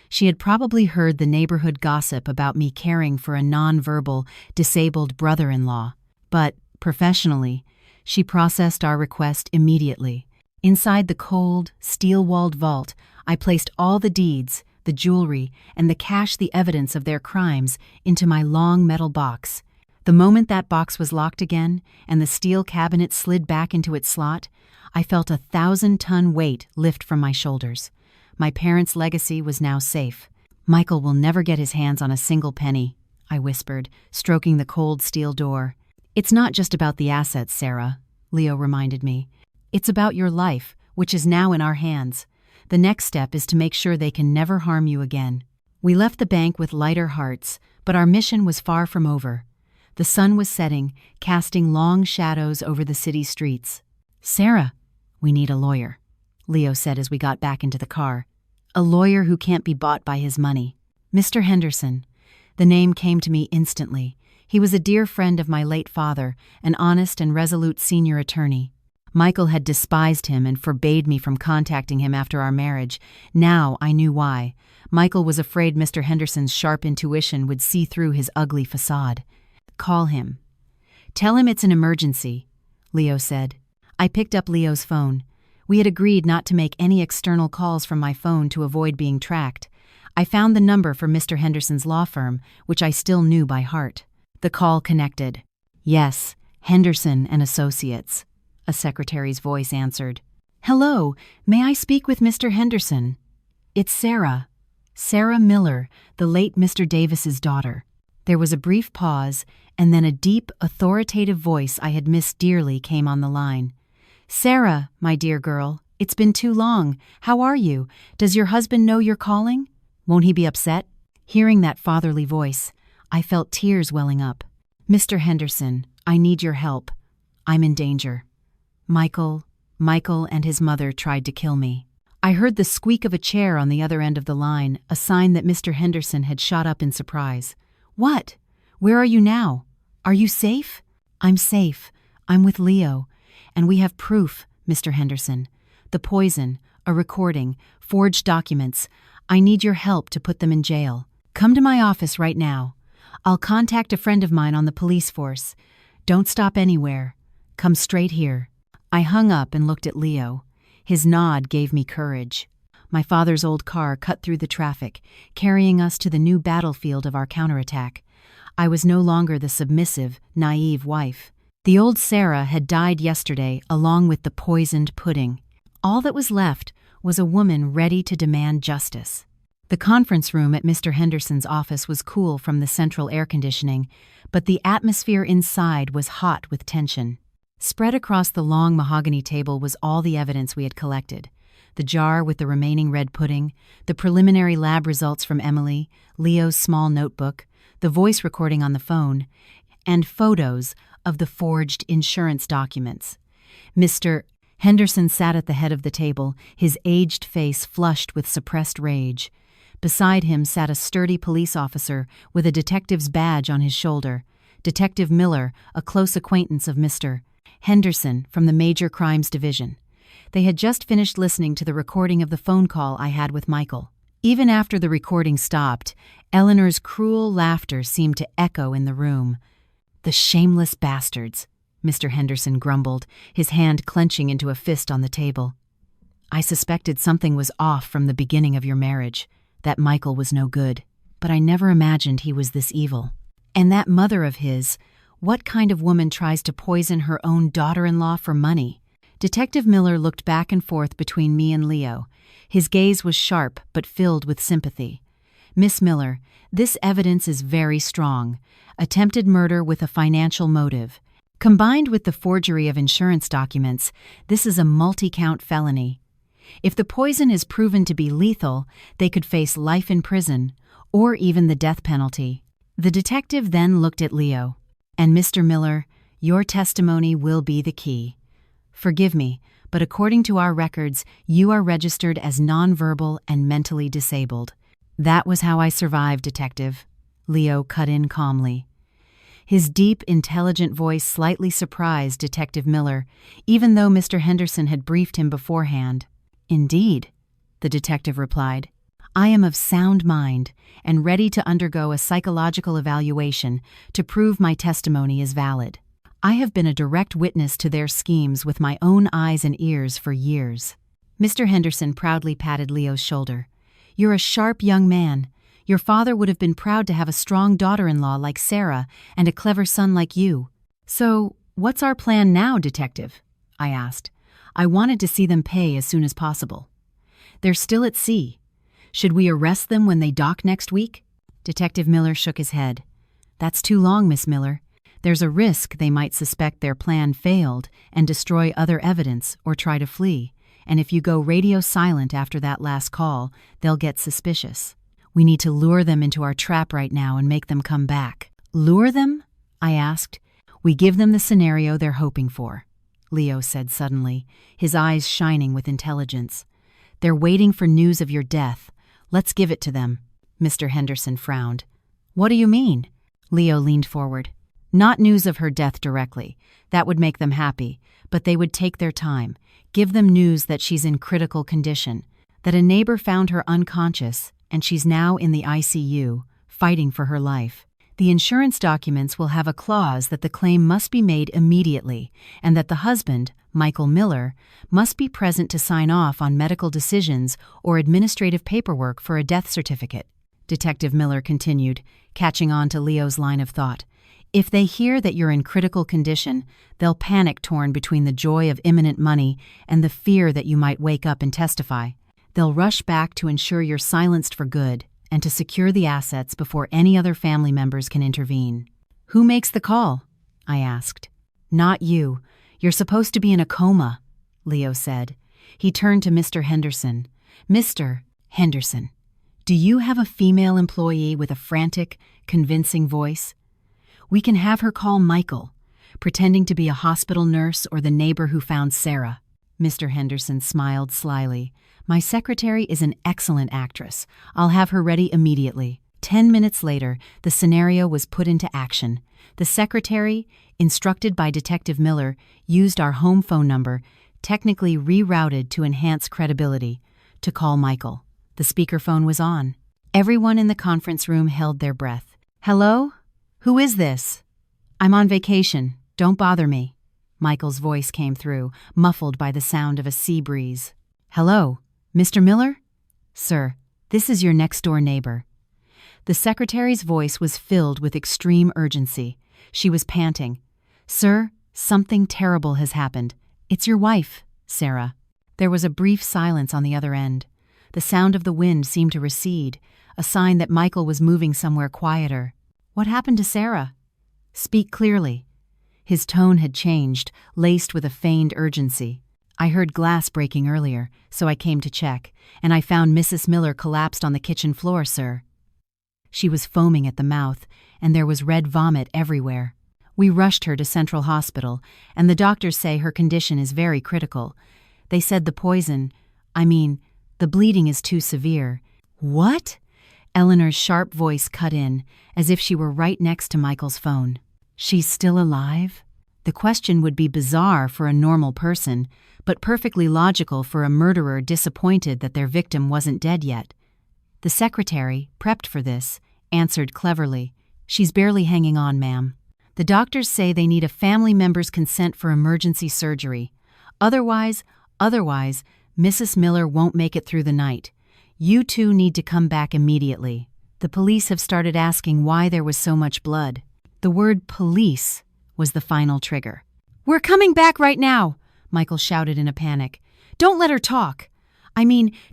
[SPEAKER 1] She had probably heard the neighborhood gossip about me caring for a nonverbal, disabled brother-in-law. But, professionally, she processed our request immediately. Inside the cold, steel-walled vault, I placed all the deeds, the jewelry, and the cash, the evidence of their crimes, into my long metal box. The moment that box was locked again, and the steel cabinet slid back into its slot, I felt a 1,000-ton weight lift from my shoulders. My parents' legacy was now safe. "Michael will never get his hands on a single penny," I whispered, stroking the cold steel door. "It's not just about the assets, Sarah," Leo reminded me. "It's about your life, which is now in our hands. The next step is to make sure they can never harm you again." We left the bank with lighter hearts, but our mission was far from over. The sun was setting, casting long shadows over the city streets. "Sarah, we need a lawyer," Leo said as we got back into the car. "A lawyer who can't be bought by his money." "Mr. Henderson." The name came to me instantly. He was a dear friend of my late father, an honest and resolute senior attorney. Michael had despised him and forbade me from contacting him after our marriage. Now I knew why. Michael was afraid Mr. Henderson's sharp intuition would see through his ugly facade. "Call him. Tell him it's an emergency," Leo said. I picked up Leo's phone. We had agreed not to make any external calls from my phone to avoid being tracked. I found the number for Mr. Henderson's law firm, which I still knew by heart. The call connected. "Yes, Henderson and Associates," a secretary's voice answered. "Hello, may I speak with Mr. Henderson?" "It's Sarah. Sarah Miller, the late Mr. Davis's daughter." There was a brief pause, and then a deep, authoritative voice I had missed dearly came on the line. "Sarah, my dear girl, it's been too long. How are you? Does your husband know you're calling? Won't he be upset?" Hearing that fatherly voice, I felt tears welling up. "Mr. Henderson, I need your help. I'm in danger. Michael and his mother tried to kill me." I heard the squeak of a chair on the other end of the line, a sign that Mr. Henderson had shot up in surprise. "What? Where are you now? Are you safe?" "I'm safe. I'm with Leo. And we have proof, Mr. Henderson. The poison, a recording, forged documents. I need your help to put them in jail. Come to my office right now. I'll contact a friend of mine on the police force. Don't stop anywhere. Come straight here." I hung up and looked at Leo. His nod gave me courage. My father's old car cut through the traffic, carrying us to the new battlefield of our counterattack. I was no longer the submissive, naive wife. The old Sarah had died yesterday along with the poisoned pudding. All that was left was a woman ready to demand justice. The conference room at Mr. Henderson's office was cool from the central air conditioning, but the atmosphere inside was hot with tension. Spread across the long mahogany table was all the evidence we had collected. The jar with the remaining red pudding, the preliminary lab results from Emily, Leo's small notebook, the voice recording on the phone, and photos of the forged insurance documents. Mr. Henderson sat at the head of the table, his aged face flushed with suppressed rage. Beside him sat a sturdy police officer with a detective's badge on his shoulder. Detective Miller, a close acquaintance of Mr. Henderson from the Major Crimes Division. They had just finished listening to the recording of the phone call I had with Michael. Even after the recording stopped, Eleanor's cruel laughter seemed to echo in the room. "The shameless bastards," Mr. Henderson grumbled, his hand clenching into a fist on the table. "I suspected something was off from the beginning of your marriage, that Michael was no good, but I never imagined he was this evil. And that mother of his, what kind of woman tries to poison her own daughter-in-law for money?" Detective Miller looked back and forth between me and Leo. His gaze was sharp but filled with sympathy. "Miss Miller, this evidence is very strong. Attempted murder with a financial motive. Combined with the forgery of insurance documents, this is a multi-count felony. If the poison is proven to be lethal, they could face life in prison, or even the death penalty." The detective then looked at Leo. "And Mr. Miller, your testimony will be the key. Forgive me, but according to our records, you are registered as nonverbal and mentally disabled." "That was how I survived, Detective," Leo cut in calmly. His deep, intelligent voice slightly surprised Detective Miller, even though Mr. Henderson had briefed him beforehand. "Indeed," the detective replied. "I am of sound mind and ready to undergo a psychological evaluation to prove my testimony is valid. I have been a direct witness to their schemes with my own eyes and ears for years." Mr. Henderson proudly patted Leo's shoulder. "You're a sharp young man. Your father would have been proud to have a strong daughter-in-law like Sarah and a clever son like you." "So, what's our plan now, Detective?" I asked. I wanted to see them pay as soon as possible. "They're still at sea. Should we arrest them when they dock next week?" Detective Miller shook his head. "That's too long, Miss Miller. There's a risk they might suspect their plan failed and destroy other evidence or try to flee. And if you go radio silent after that last call, they'll get suspicious. We need to lure them into our trap right now and make them come back." "Lure them?" I asked. "We give them the scenario they're hoping for," Leo said suddenly, his eyes shining with intelligence. "They're waiting for news of your death. Let's give it to them." Mr. Henderson frowned. "What do you mean?" Leo leaned forward. "Not news of her death directly. That would make them happy, but they would take their time. Give them news that she's in critical condition, that a neighbor found her unconscious and she's now in the ICU, fighting for her life. The insurance documents will have a clause that the claim must be made immediately and that the husband, Michael Miller, must be present to sign off on medical decisions or administrative paperwork for a death certificate." Detective Miller continued, catching on to Leo's line of thought. "If they hear that you're in critical condition, they'll panic torn between the joy of imminent money and the fear that you might wake up and testify. They'll rush back to ensure you're silenced for good and to secure the assets before any other family members can intervene." "Who makes the call?" I asked. "Not you. You're supposed to be in a coma," Leo said. He turned to Mr. Henderson. "Mr. Henderson, Do you have a female employee with a frantic, convincing voice? We can have her call Michael, pretending to be a hospital nurse or the neighbor who found Sarah." Mr. Henderson smiled slyly. "My secretary is an excellent actress. I'll have her ready immediately." 10 minutes later, the scenario was put into action. The secretary, instructed by Detective Miller, used our home phone number, technically rerouted to enhance credibility, to call Michael. The speakerphone was on. Everyone in the conference room held their breath. "Hello? Who is this?" "I'm on vacation. Don't bother me." Michael's voice came through, muffled by the sound of a sea breeze. "Hello, Mr. Miller?" "Sir, this is your next-door neighbor." The secretary's voice was filled with extreme urgency. She was panting. "Sir, something terrible has happened. It's your wife, Sarah." There was a brief silence on the other end. The sound of the wind seemed to recede, a sign that Michael was moving somewhere quieter. "What happened to Sarah?" "Speak clearly." His tone had changed, laced with a feigned urgency. "I heard glass breaking earlier, so I came to check, and I found Mrs. Miller collapsed on the kitchen floor, sir." She was foaming at the mouth, and there was red vomit everywhere. "We rushed her to Central Hospital, and the doctors say her condition is very critical. They said the bleeding is too severe." "What?" Eleanor's sharp voice cut in, as if she were right next to Michael's phone. "She's still alive?" The question would be bizarre for a normal person, but perfectly logical for a murderer disappointed that their victim wasn't dead yet. The secretary, prepped for this, answered cleverly, "She's barely hanging on, ma'am. The doctors say they need a family member's consent for emergency surgery. Otherwise, Mrs. Miller won't make it through the night. You two need to come back immediately." The police have started asking why there was so much blood. The word police was the final trigger. "We're coming back right now," Michael shouted in a panic. "Don't let her talk.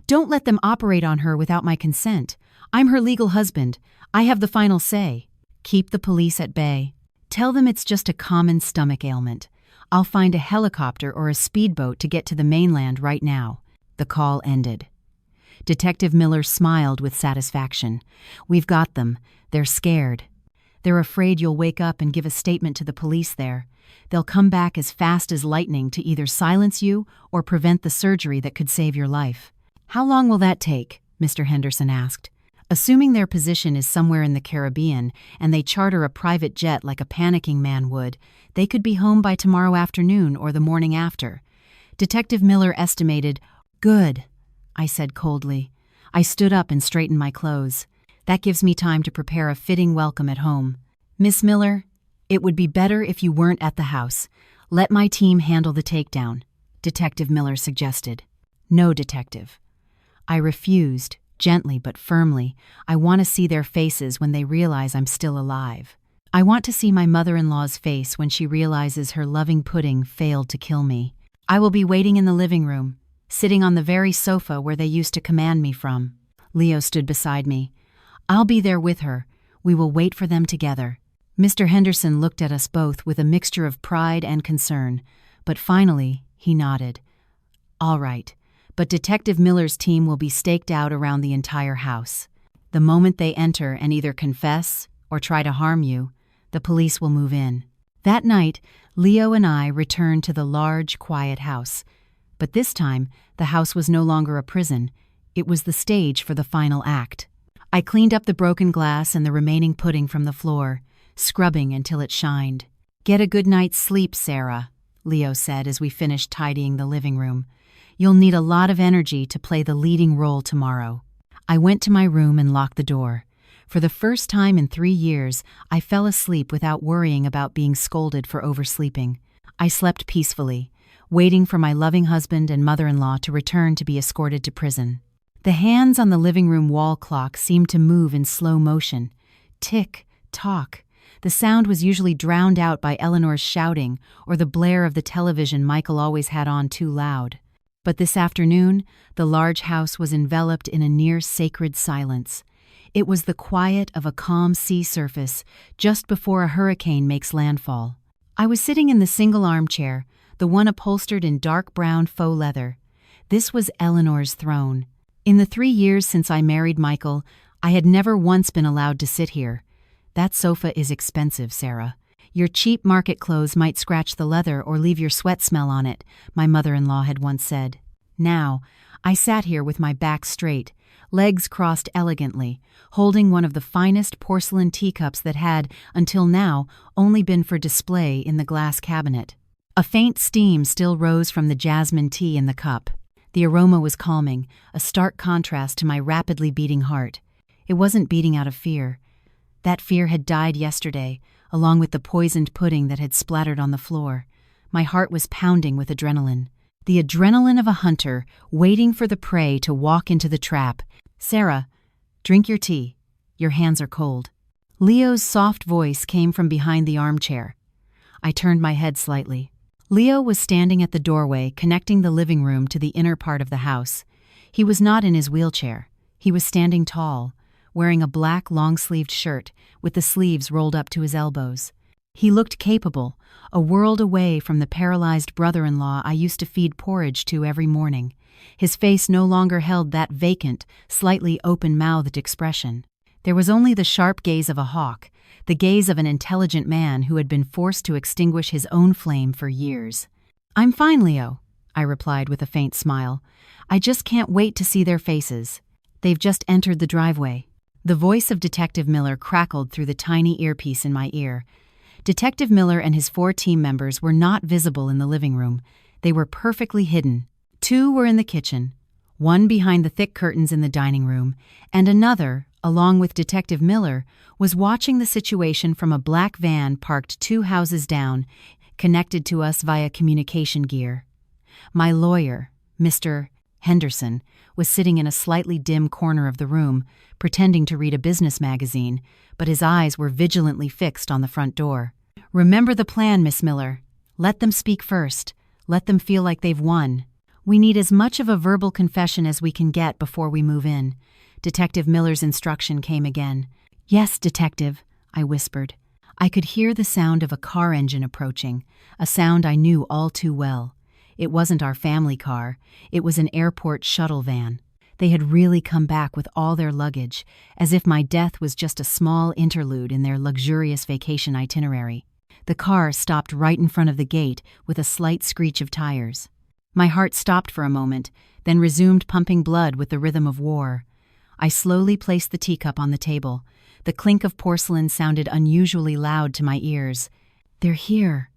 [SPEAKER 1] Don't let them operate on her without my consent. I'm her legal husband. I have the final say." "Keep the police at bay. Tell them it's just a common stomach ailment. I'll find a helicopter or a speedboat to get to the mainland right now." The call ended. Detective Miller smiled with satisfaction. "We've got them. They're scared. They're afraid you'll wake up and give a statement to the police there. They'll come back as fast as lightning to either silence you or prevent the surgery that could save your life." "How long will that take?" Mr. Henderson asked. "Assuming their position is somewhere in the Caribbean and they charter a private jet like a panicking man would, they could be home by tomorrow afternoon or the morning after." Detective Miller estimated. "Good," I said coldly. I stood up and straightened my clothes. "That gives me time to prepare a fitting welcome at home. Miss Miller, it would be better if you weren't at the house. Let my team handle the takedown," Detective Miller suggested. "No, Detective." I refused, gently but firmly. "I want to see their faces when they realize I'm still alive. I want to see my mother-in-law's face when she realizes her loving pudding failed to kill me. I will be waiting in the living room, sitting on the very sofa where they used to command me from." Leo stood beside me. "I'll be there with her. We will wait for them together." Mr. Henderson looked at us both with a mixture of pride and concern, but finally he nodded. "All right, but Detective Miller's team will be staked out around the entire house. The moment they enter and either confess or try to harm you, the police will move in." That night, Leo and I returned to the large, quiet house. But this time, the house was no longer a prison. It was the stage for the final act. I cleaned up the broken glass and the remaining pudding from the floor, scrubbing until it shined. "Get a good night's sleep, Sarah," Leo said as we finished tidying the living room. "You'll need a lot of energy to play the leading role tomorrow." I went to my room and locked the door. For the first time in 3 years, I fell asleep without worrying about being scolded for oversleeping. I slept peacefully, waiting for my loving husband and mother-in-law to return to be escorted to prison. The hands on the living room wall clock seemed to move in slow motion. Tick, tock. The sound was usually drowned out by Eleanor's shouting or the blare of the television Michael always had on too loud. But this afternoon, the large house was enveloped in a near-sacred silence. It was the quiet of a calm sea surface just before a hurricane makes landfall. I was sitting in the single armchair, the one upholstered in dark brown faux leather. This was Eleanor's throne. In the 3 years since I married Michael, I had never once been allowed to sit here. That sofa is expensive, Sarah. Your cheap market clothes might scratch the leather or leave your sweat smell on it, my mother-in-law had once said. Now, I sat here with my back straight, legs crossed elegantly, holding one of the finest porcelain teacups that had, until now, only been for display in the glass cabinet. A faint steam still rose from the jasmine tea in the cup. The aroma was calming, a stark contrast to my rapidly beating heart. It wasn't beating out of fear. That fear had died yesterday, along with the poisoned pudding that had splattered on the floor. My heart was pounding with adrenaline. The adrenaline of a hunter waiting for the prey to walk into the trap. Sarah, drink your tea. Your hands are cold. Leo's soft voice came from behind the armchair. I turned my head slightly. Leo was standing at the doorway connecting the living room to the inner part of the house. He was not in his wheelchair. He was standing tall, wearing a black long-sleeved shirt with the sleeves rolled up to his elbows. He looked capable, a world away from the paralyzed brother-in-law I used to feed porridge to every morning. His face no longer held that vacant, slightly open-mouthed expression. There was only the sharp gaze of a hawk, the gaze of an intelligent man who had been forced to extinguish his own flame for years. "I'm fine, Leo," I replied with a faint smile. "I just can't wait to see their faces. They've just entered the driveway." The voice of Detective Miller crackled through the tiny earpiece in my ear. Detective Miller and his 4 team members were not visible in the living room. They were perfectly hidden. 2 were in the kitchen, 1 behind the thick curtains in the dining room, and another, along with Detective Miller, was watching the situation from a black van parked 2 houses down, connected to us via communication gear. My lawyer, Mr. Henderson, was sitting in a slightly dim corner of the room, pretending to read a business magazine, but his eyes were vigilantly fixed on the front door. "Remember the plan, Miss Miller. Let them speak first. Let them feel like they've won. We need as much of a verbal confession as we can get before we move in." Detective Miller's instruction came again. "Yes, Detective," I whispered. I could hear the sound of a car engine approaching, a sound I knew all too well. It wasn't our family car, it was an airport shuttle van. They had really come back with all their luggage, as if my death was just a small interlude in their luxurious vacation itinerary. The car stopped right in front of the gate with a slight screech of tires. My heart stopped for a moment, then resumed pumping blood with the rhythm of war. I slowly placed the teacup on the table. The clink of porcelain sounded unusually loud to my ears. "They're here,"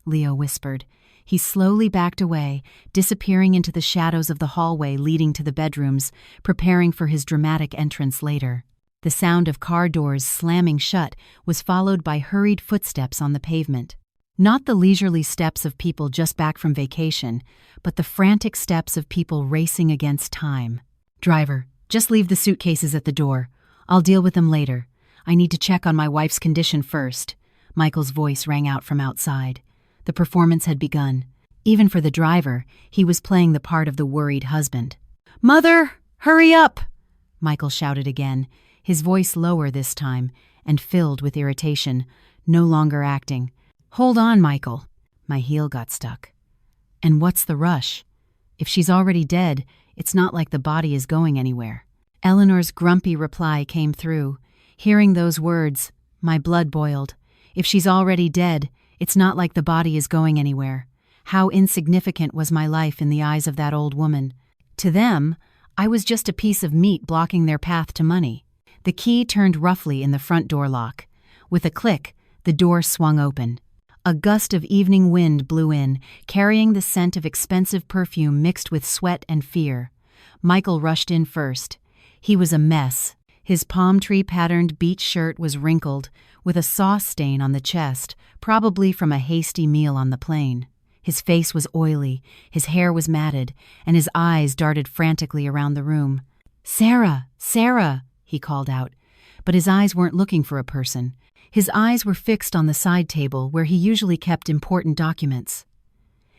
[SPEAKER 1] Leo whispered. He slowly backed away, disappearing into the shadows of the hallway leading to the bedrooms, preparing for his dramatic entrance later. The sound of car doors slamming shut was followed by hurried footsteps on the pavement. Not the leisurely steps of people just back from vacation, but the frantic steps of people racing against time. "Driver, just leave the suitcases at the door. I'll deal with them later. I need to check on my wife's condition first." Michael's voice rang out from outside. The performance had begun. Even for the driver, he was playing the part of the worried husband. "Mother, hurry up!" Michael shouted again, his voice lower this time, and filled with irritation, no longer acting. "Hold on, Michael." My heel got stuck. "And what's the rush? If she's already dead, it's not like the body is going anywhere." Eleanor's grumpy reply came through. Hearing those words, my blood boiled. If she's already dead, it's not like the body is going anywhere. How insignificant was my life in the eyes of that old woman. To them, I was just a piece of meat blocking their path to money. The key turned roughly in the front door lock. With a click, the door swung open. A gust of evening wind blew in, carrying the scent of expensive perfume mixed with sweat and fear. Michael rushed in first. He was a mess. His palm tree-patterned beach shirt was wrinkled, with a sauce stain on the chest, probably from a hasty meal on the plane. His face was oily, his hair was matted, and his eyes darted frantically around the room. "Sarah! Sarah!" he called out. But his eyes weren't looking for a person. His eyes were fixed on the side table where he usually kept important documents.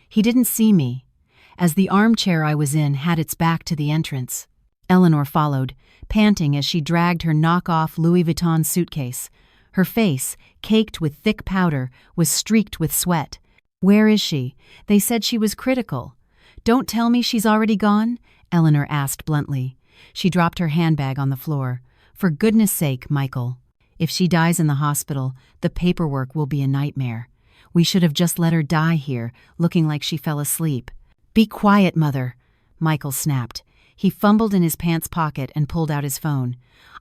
[SPEAKER 1] He didn't see me, as the armchair I was in had its back to the entrance. Eleanor followed, panting as she dragged her knock-off Louis Vuitton suitcase. Her face, caked with thick powder, was streaked with sweat. "Where is she? They said she was critical." "Don't tell me she's already gone?" Eleanor asked bluntly. She dropped her handbag on the floor. "For goodness sake, Michael. If she dies in the hospital, the paperwork will be a nightmare. We should have just let her die here, looking like she fell asleep." "Be quiet, Mother," Michael snapped. He fumbled in his pants pocket and pulled out his phone.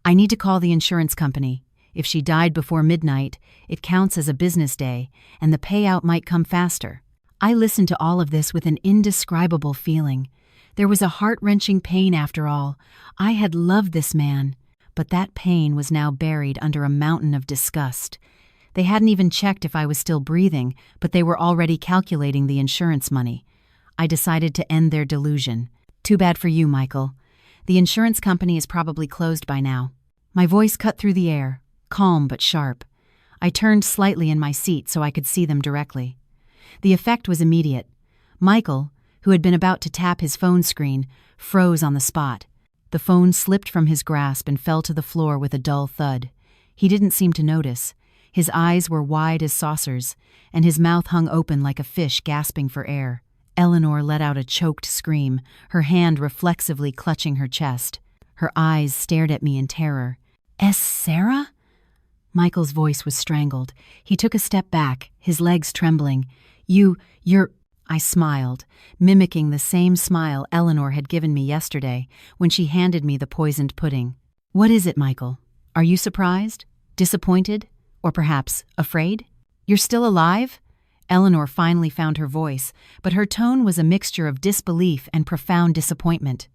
[SPEAKER 1] "I need to call the insurance company. If she died before midnight, it counts as a business day, and the payout might come faster." I listened to all of this with an indescribable feeling. There was a heart-wrenching pain after all. I had loved this man, but that pain was now buried under a mountain of disgust. They hadn't even checked if I was still breathing, but they were already calculating the insurance money. I decided to end their delusion. "Too bad for you, Michael. The insurance company is probably closed by now." My voice cut through the air, calm but sharp. I turned slightly in my seat so I could see them directly. The effect was immediate. Michael, who had been about to tap his phone screen, froze on the spot. The phone slipped from his grasp and fell to the floor with a dull thud. He didn't seem to notice. His eyes were wide as saucers, and his mouth hung open like a fish gasping for air. Eleanor let out a choked scream, her hand reflexively clutching her chest. Her eyes stared at me in terror. "Sarah?" Michael's voice was strangled. He took a step back, his legs trembling. You're... I smiled, mimicking the same smile Eleanor had given me yesterday when she handed me the poisoned pudding. "What is it, Michael? Are you surprised? Disappointed? Or perhaps afraid? You're still alive?" Eleanor finally found her voice, but her tone was a mixture of disbelief and profound disappointment.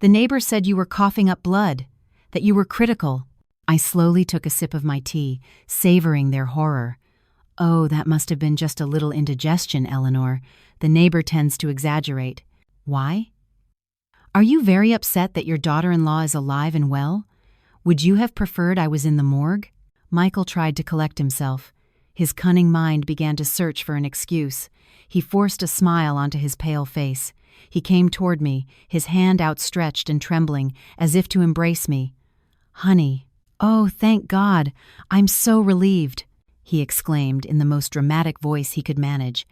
[SPEAKER 1] "The neighbor said you were coughing up blood, that you were critical." I slowly took a sip of my tea, savoring their horror. "Oh, that must have been just a little indigestion, Eleanor. The neighbor tends to exaggerate." "Why?" "Are you very upset that your daughter-in-law is alive and well? Would you have preferred I was in the morgue?" Michael tried to collect himself. His cunning mind began to search for an excuse. He forced a smile onto his pale face. He came toward me, his hand outstretched and trembling, as if to embrace me. "Honey, oh, thank God, I'm so relieved," he exclaimed in the most dramatic voice he could manage.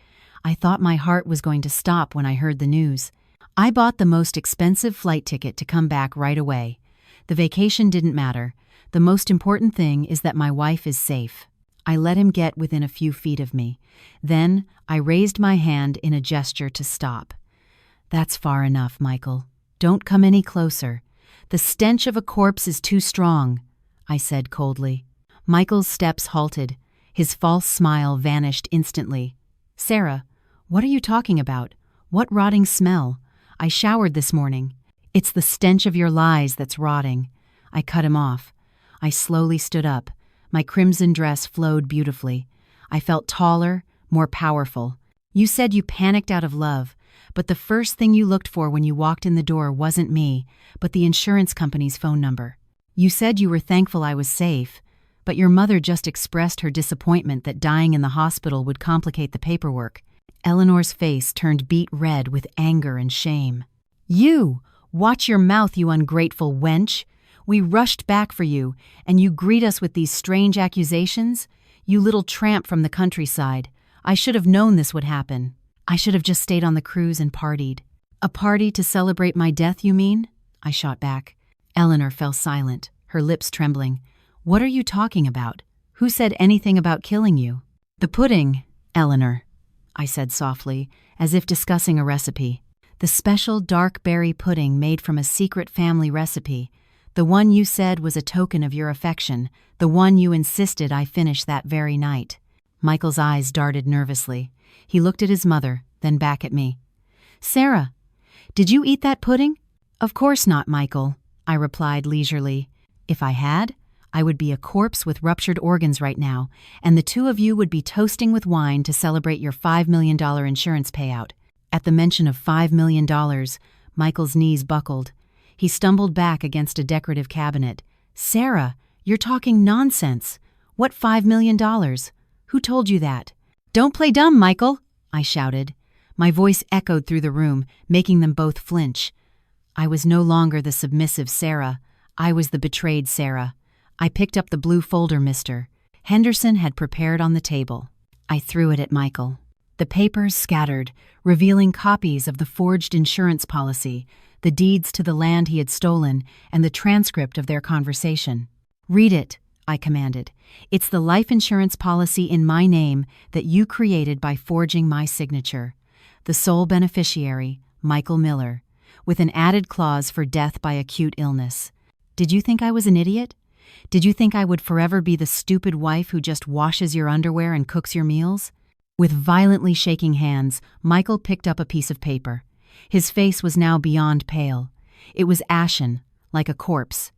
[SPEAKER 1] I thought my heart was going to stop when I heard the news. I bought the most expensive flight ticket to come back right away. The vacation didn't matter. The most important thing is that my wife is safe. I let him get within a few feet of me. Then I raised my hand in a gesture to stop. "That's far enough, Michael. Don't come any closer. The stench of a corpse is too strong," I said coldly. Michael's steps halted. His false smile vanished instantly. "Sarah, what are you talking about? What rotting smell? I showered this morning." "It's the stench of your lies that's rotting." I cut him off. I slowly stood up. My crimson dress flowed beautifully. I felt taller, more powerful. "You said you panicked out of love, but the first thing you looked for when you walked in the door wasn't me, but the insurance company's phone number. You said you were thankful I was safe, but your mother just expressed her disappointment that dying in the hospital would complicate the paperwork." Eleanor's face turned beet red with anger and shame. "You! Watch your mouth, you ungrateful wench! We rushed back for you, and you greet us with these strange accusations? You little tramp from the countryside. I should have known this would happen. I should have just stayed on the cruise and partied." "A party to celebrate my death, you mean?" I shot back. Eleanor fell silent, her lips trembling. "What are you talking about? Who said anything about killing you?" "The pudding, Eleanor," I said softly, as if discussing a recipe. "The special dark berry pudding made from a secret family recipe. The one you said was a token of your affection, the one you insisted I finish that very night." Michael's eyes darted nervously. He looked at his mother, then back at me. "Sarah, did you eat that pudding?" "Of course not, Michael," I replied leisurely. "If I had, I would be a corpse with ruptured organs right now, and the two of you would be toasting with wine to celebrate your $5 million insurance payout." At the mention of $5 million, Michael's knees buckled. He stumbled back against a decorative cabinet. "Sarah, you're talking nonsense. What $5 million? Who told you that?" "Don't play dumb, Michael," I shouted. My voice echoed through the room, making them both flinch. I was no longer the submissive Sarah. I was the betrayed Sarah. I picked up the blue folder Mr. Henderson had prepared on the table. I threw it at Michael. The papers scattered, revealing copies of the forged insurance policy, the deeds to the land he had stolen, and the transcript of their conversation. "Read it," I commanded. "It's the life insurance policy in my name that you created by forging my signature. The sole beneficiary, Michael Miller, with an added clause for death by acute illness. Did you think I was an idiot? Did you think I would forever be the stupid wife who just washes your underwear and cooks your meals?" With violently shaking hands, Michael picked up a piece of paper. His face was now beyond pale. It was ashen, like a corpse.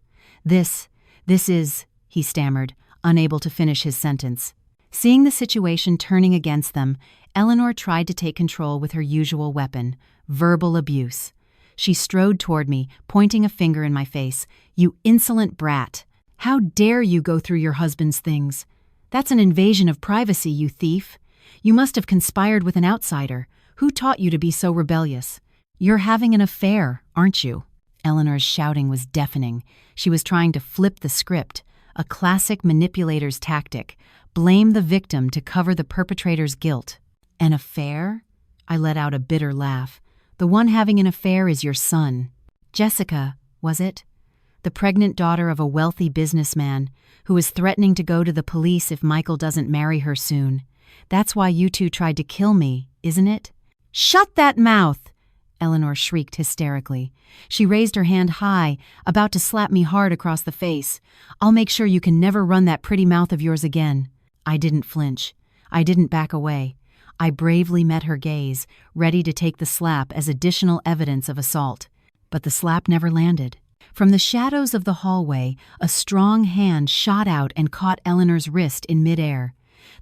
[SPEAKER 1] This is," he stammered, unable to finish his sentence. Seeing the situation turning against them, Eleanor tried to take control with her usual weapon, verbal abuse. She strode toward me, pointing a finger in my face. "You insolent brat! How dare you go through your husband's things? That's an invasion of privacy, you thief! You must have conspired with an outsider. Who taught you to be so rebellious? You're having an affair, aren't you?" Eleanor's shouting was deafening. She was trying to flip the script, a classic manipulator's tactic, blame the victim to cover the perpetrator's guilt. "An affair?" I let out a bitter laugh. "The one having an affair is your son. Jessica, was it? The pregnant daughter of a wealthy businessman who is threatening to go to the police if Michael doesn't marry her soon. That's why you two tried to kill me, isn't it?" "Shut that mouth!" Eleanor shrieked hysterically. She raised her hand high, about to slap me hard across the face. "I'll make sure you can never run that pretty mouth of yours again." I didn't flinch. I didn't back away. I bravely met her gaze, ready to take the slap as additional evidence of assault. But the slap never landed. From the shadows of the hallway, a strong hand shot out and caught Eleanor's wrist in midair.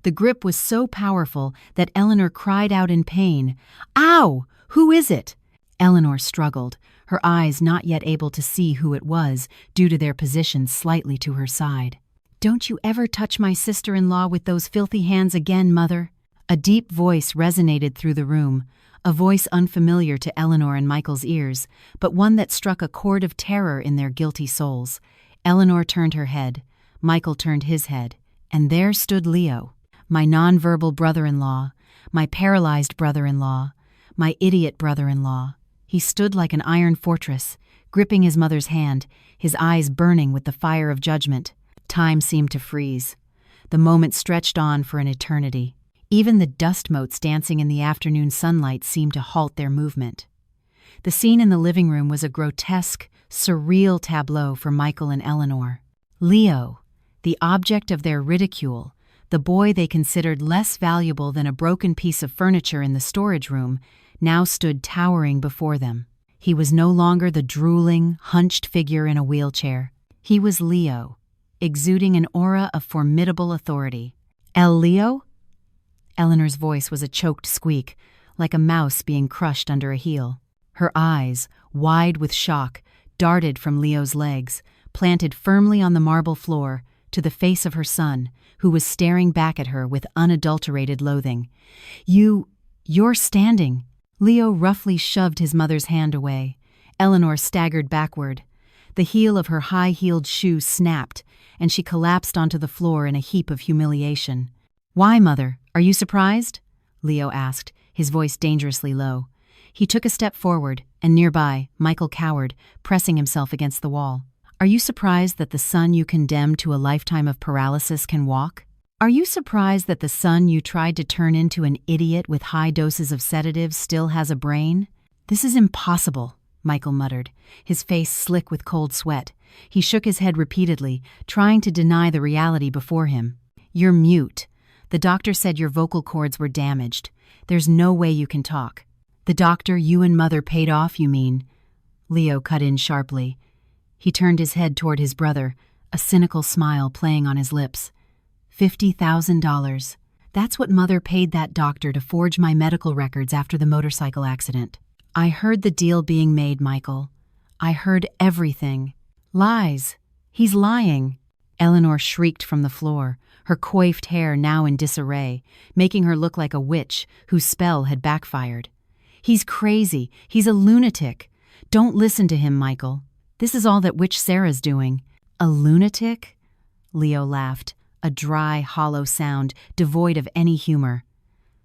[SPEAKER 1] The grip was so powerful that Eleanor cried out in pain. "Ow! Who is it?" Eleanor struggled, her eyes not yet able to see who it was due to their position slightly to her side. "Don't you ever touch my sister-in-law with those filthy hands again, Mother." A deep voice resonated through the room, a voice unfamiliar to Eleanor and Michael's ears, but one that struck a chord of terror in their guilty souls. Eleanor turned her head, Michael turned his head, and there stood Leo, my nonverbal brother-in-law, my paralyzed brother-in-law, my idiot brother-in-law. He stood like an iron fortress, gripping his mother's hand, his eyes burning with the fire of judgment. Time seemed to freeze. The moment stretched on for an eternity. Even the dust motes dancing in the afternoon sunlight seemed to halt their movement. The scene in the living room was a grotesque, surreal tableau for Michael and Eleanor. Leo, the object of their ridicule, the boy they considered less valuable than a broken piece of furniture in the storage room, now stood towering before them. He was no longer the drooling, hunched figure in a wheelchair. He was Leo, exuding an aura of formidable authority. "El Leo?" Eleanor's voice was a choked squeak, like a mouse being crushed under a heel. Her eyes, wide with shock, darted from Leo's legs, planted firmly on the marble floor, to the face of her son, who was staring back at her with unadulterated loathing. You're standing." Leo roughly shoved his mother's hand away. Eleanor staggered backward. The heel of her high-heeled shoe snapped, and she collapsed onto the floor in a heap of humiliation. "Why, Mother? Are you surprised?" Leo asked, his voice dangerously low. He took a step forward, and nearby, Michael cowered, pressing himself against the wall. "Are you surprised that the son you condemned to a lifetime of paralysis can walk? Are you surprised that the son you tried to turn into an idiot with high doses of sedatives still has a brain?" "This is impossible," Michael muttered, his face slick with cold sweat. He shook his head repeatedly, trying to deny the reality before him. "You're mute. The doctor said your vocal cords were damaged. There's no way you can talk." "The doctor you and Mother paid off, you mean?" Leo cut in sharply. He turned his head toward his brother, a cynical smile playing on his lips. $50,000. That's what Mother paid that doctor to forge my medical records after the motorcycle accident. I heard the deal being made, Michael. I heard everything. Lies. He's lying." Eleanor shrieked from the floor, her coiffed hair now in disarray, making her look like a witch whose spell had backfired. "He's crazy. He's a lunatic. Don't listen to him, Michael. This is all that Witch Sarah's doing." "A lunatic?" Leo laughed, a dry, hollow sound devoid of any humor.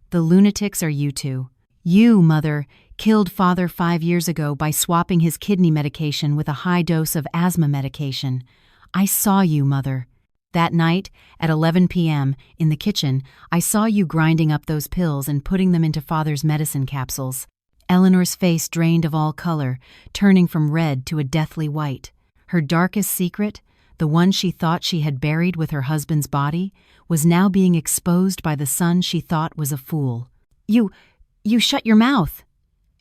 [SPEAKER 1] "The lunatics are you two. You, Mother, Killed father 5 years ago by swapping his kidney medication with a high dose of asthma medication. I saw you, Mother. That night, at 11 p.m., in the kitchen, I saw you grinding up those pills and putting them into father's medicine capsules. Eleanor's face drained of all color, turning from red to a deathly white. Her darkest secret, the one she thought she had buried with her husband's body, was now being exposed by the son she thought was a fool. You shut your mouth!"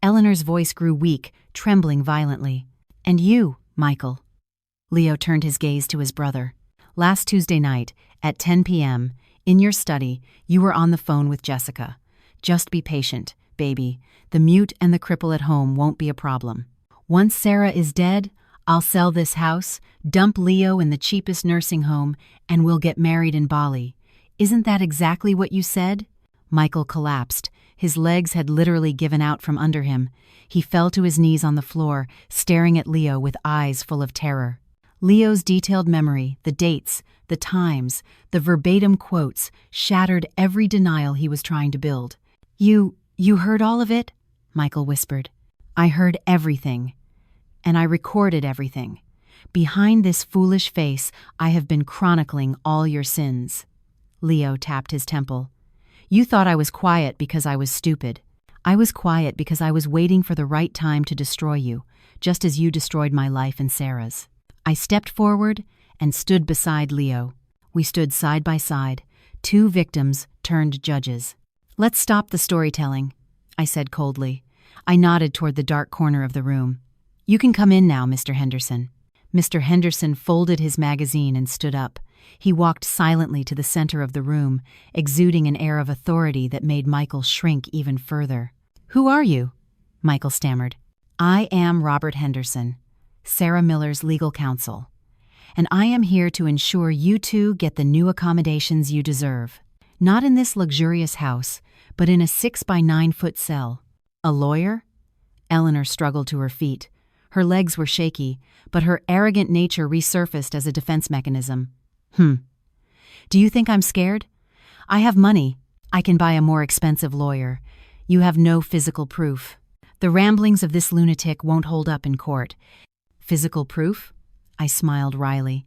[SPEAKER 1] Eleanor's voice grew weak, trembling violently. "And you, Michael." Leo turned his gaze to his brother. "Last Tuesday night, at 10 p.m., in your study, you were on the phone with Jessica. Just be patient, baby. The mute and the cripple at home won't be a problem. Once Sarah is dead, I'll sell this house, dump Leo in the cheapest nursing home, and we'll get married in Bali. Isn't that exactly what you said?" Michael collapsed. His legs had literally given out from under him. He fell to his knees on the floor, staring at Leo with eyes full of terror. Leo's detailed memory, the dates, the times, the verbatim quotes, shattered every denial he was trying to build. You heard all of it?" Michael whispered. "I heard everything. And I recorded everything. Behind this foolish face, I have been chronicling all your sins." Leo tapped his temple. "You thought I was quiet because I was stupid. I was quiet because I was waiting for the right time to destroy you, just as you destroyed my life and Sarah's. I stepped forward and stood beside Leo. We stood side by side, two victims turned judges. "Let's stop the storytelling," I said coldly. I nodded toward the dark corner of the room. "You can come in now, Mr. Henderson." Mr. Henderson folded his magazine and stood up. He walked silently to the center of the room, exuding an air of authority that made Michael shrink even further. "Who are you?" Michael stammered. "I am Robert Henderson, Sarah Miller's legal counsel, and I am here to ensure you two get the new accommodations you deserve. Not in this luxurious house, but in a 6-by-9-foot cell." "A lawyer?" Eleanor struggled to her feet. Her legs were shaky, but her arrogant nature resurfaced as a defense mechanism. Do you think I'm scared? I have money. I can buy a more expensive lawyer. You have no physical proof. The ramblings of this lunatic won't hold up in court." "Physical proof?" I smiled wryly.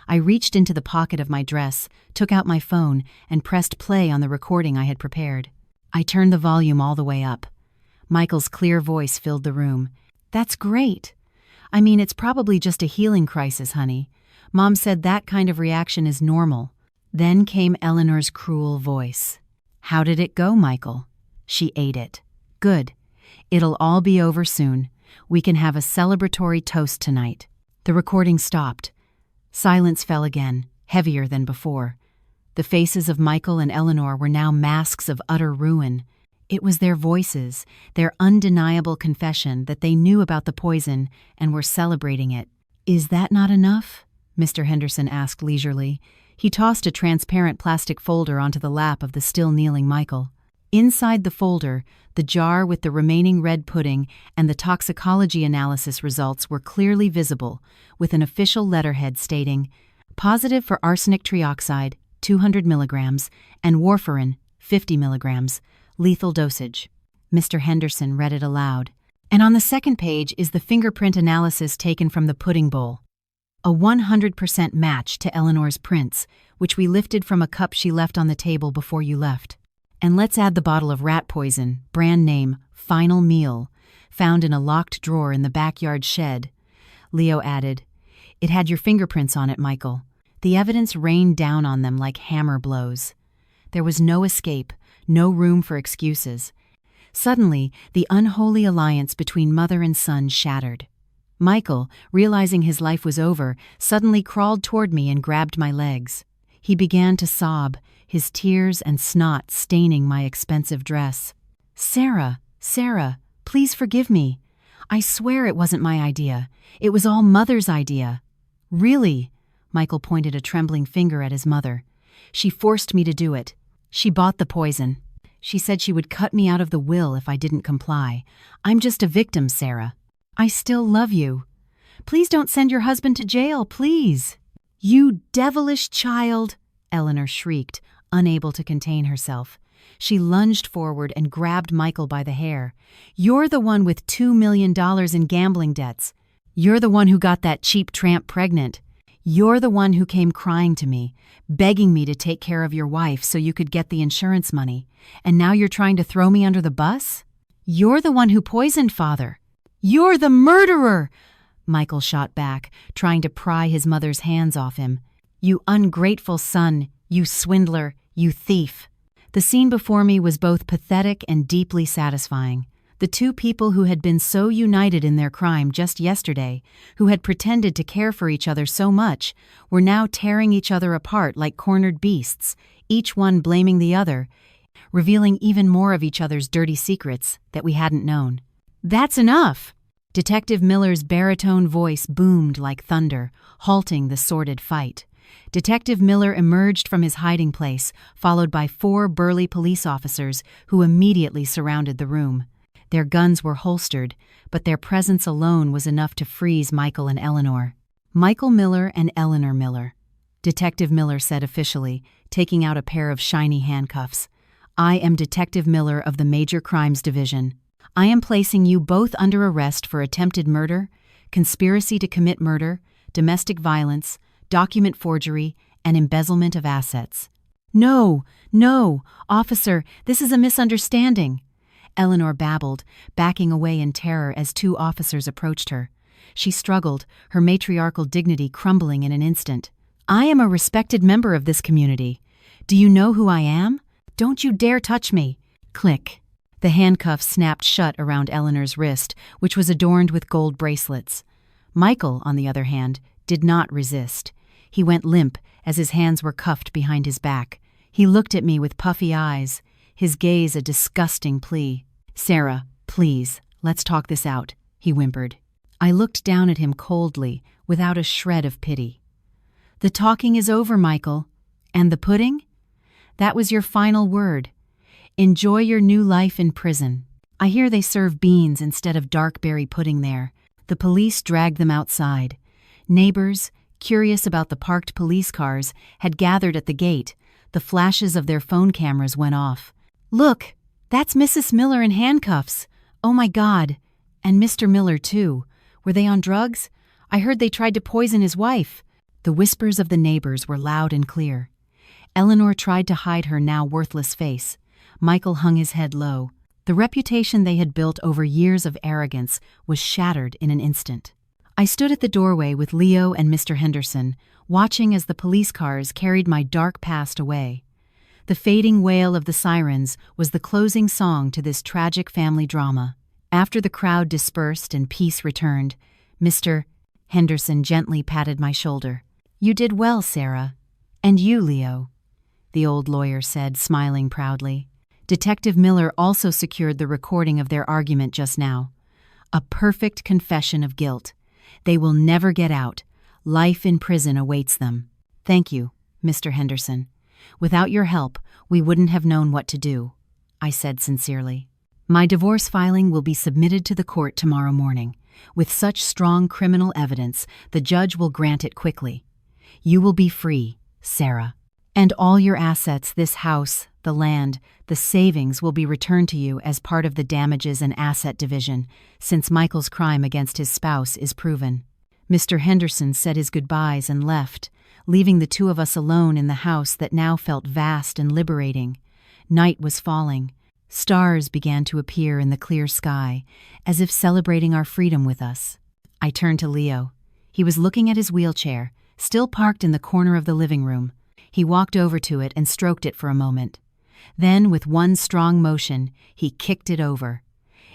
[SPEAKER 1] I reached into the pocket of my dress, took out my phone, and pressed play on the recording I had prepared. I turned the volume all the way up. Michael's clear voice filled the room. "That's great. I mean, it's probably just a healing crisis, honey. Mom said that kind of reaction is normal." Then came Eleanor's cruel voice. "How did it go, Michael?" She ate it. "Good. It'll all be over soon. We can have a celebratory toast tonight." The recording stopped. Silence fell again, heavier than before. The faces of Michael and Eleanor were now masks of utter ruin. It was their voices, their undeniable confession that they knew about the poison and were celebrating it. "Is that not enough?" Mr. Henderson asked leisurely. He tossed a transparent plastic folder onto the lap of the still kneeling Michael. Inside the folder, the jar with the remaining red pudding and the toxicology analysis results were clearly visible, with an official letterhead stating, "Positive for arsenic trioxide, 200 milligrams, and warfarin, 50 milligrams, lethal dosage." Mr. Henderson read it aloud. "And on the second page is the fingerprint analysis taken from the pudding bowl. A 100% match to Eleanor's prints, which we lifted from a cup she left on the table before you left. And let's add the bottle of rat poison, brand name Final Meal, found in a locked drawer in the backyard shed." Leo added, "It had your fingerprints on it, Michael." The evidence rained down on them like hammer blows. There was no escape, no room for excuses. Suddenly, the unholy alliance between mother and son shattered. Michael, realizing his life was over, suddenly crawled toward me and grabbed my legs. He began to sob, his tears and snot staining my expensive dress. Sarah, please forgive me. I swear it wasn't my idea. It was all Mother's idea." "Really?" Michael pointed a trembling finger at his mother. "She forced me to do it. She bought the poison. She said she would cut me out of the will if I didn't comply. I'm just a victim, Sarah. I still love you. Please don't send your husband to jail, please." "You devilish child!" Eleanor shrieked, unable to contain herself. She lunged forward and grabbed Michael by the hair. "You're the one with $2 million in gambling debts. You're the one who got that cheap tramp pregnant. You're the one who came crying to me, begging me to take care of your wife so you could get the insurance money. And now you're trying to throw me under the bus? You're the one who poisoned Father. You're the murderer!" Michael shot back, trying to pry his mother's hands off him. "You ungrateful son, you swindler, you thief." The scene before me was both pathetic and deeply satisfying. The two people who had been so united in their crime just yesterday, who had pretended to care for each other so much, were now tearing each other apart like cornered beasts, each one blaming the other, revealing even more of each other's dirty secrets that we hadn't known. "That's enough!" Detective Miller's baritone voice boomed like thunder, halting the sordid fight. Detective Miller emerged from his hiding place, followed by 4 burly police officers who immediately surrounded the room. Their guns were holstered, but their presence alone was enough to freeze Michael and Eleanor. "Michael Miller and Eleanor Miller," Detective Miller said officially, taking out a pair of shiny handcuffs. "I am Detective Miller of the Major Crimes Division. I am placing you both under arrest for attempted murder, conspiracy to commit murder, domestic violence, document forgery, and embezzlement of assets." No, officer, this is a misunderstanding," Eleanor babbled, backing away in terror as 2 officers approached her. She struggled, her matriarchal dignity crumbling in an instant. "I am a respected member of this community. Do you know who I am? Don't you dare touch me!" Click. The handcuffs snapped shut around Eleanor's wrist, which was adorned with gold bracelets. Michael, on the other hand, did not resist. He went limp as his hands were cuffed behind his back. He looked at me with puffy eyes, his gaze a disgusting plea. "Sarah, please, let's talk this out," he whimpered. I looked down at him coldly, without a shred of pity. "The talking is over, Michael. And the pudding? That was your final word. Enjoy your new life in prison. I hear they serve beans instead of dark berry pudding there." The police dragged them outside. Neighbors, curious about the parked police cars, had gathered at the gate. The flashes of their phone cameras went off. "Look, that's Mrs. Miller in handcuffs. Oh my God. And Mr. Miller, too. Were they on drugs? I heard they tried to poison his wife." The whispers of the neighbors were loud and clear. Eleanor tried to hide her now worthless face. Michael hung his head low. The reputation they had built over years of arrogance was shattered in an instant. I stood at the doorway with Leo and Mr. Henderson, watching as the police cars carried my dark past away. The fading wail of the sirens was the closing song to this tragic family drama. After the crowd dispersed and peace returned, Mr. Henderson gently patted my shoulder. "You did well, Sarah. And you, Leo," the old lawyer said, smiling proudly. Detective Miller also secured the recording of their argument just now. A perfect confession of guilt. They will never get out. Life in prison awaits them. "Thank you, Mr. Henderson. Without your help, we wouldn't have known what to do," I said sincerely. "My divorce filing will be submitted to the court tomorrow morning. With such strong criminal evidence, the judge will grant it quickly. You will be free, Sarah. And all your assets, this house, the land, the savings will be returned to you as part of the damages and asset division, since Michael's crime against his spouse is proven." Mr. Henderson said his goodbyes and left, leaving the 2 of us alone in the house that now felt vast and liberating. Night was falling. Stars began to appear in the clear sky, as if celebrating our freedom with us. I turned to Leo. He was looking at his wheelchair, still parked in the corner of the living room. He walked over to it and stroked it for a moment. Then, with one strong motion, he kicked it over.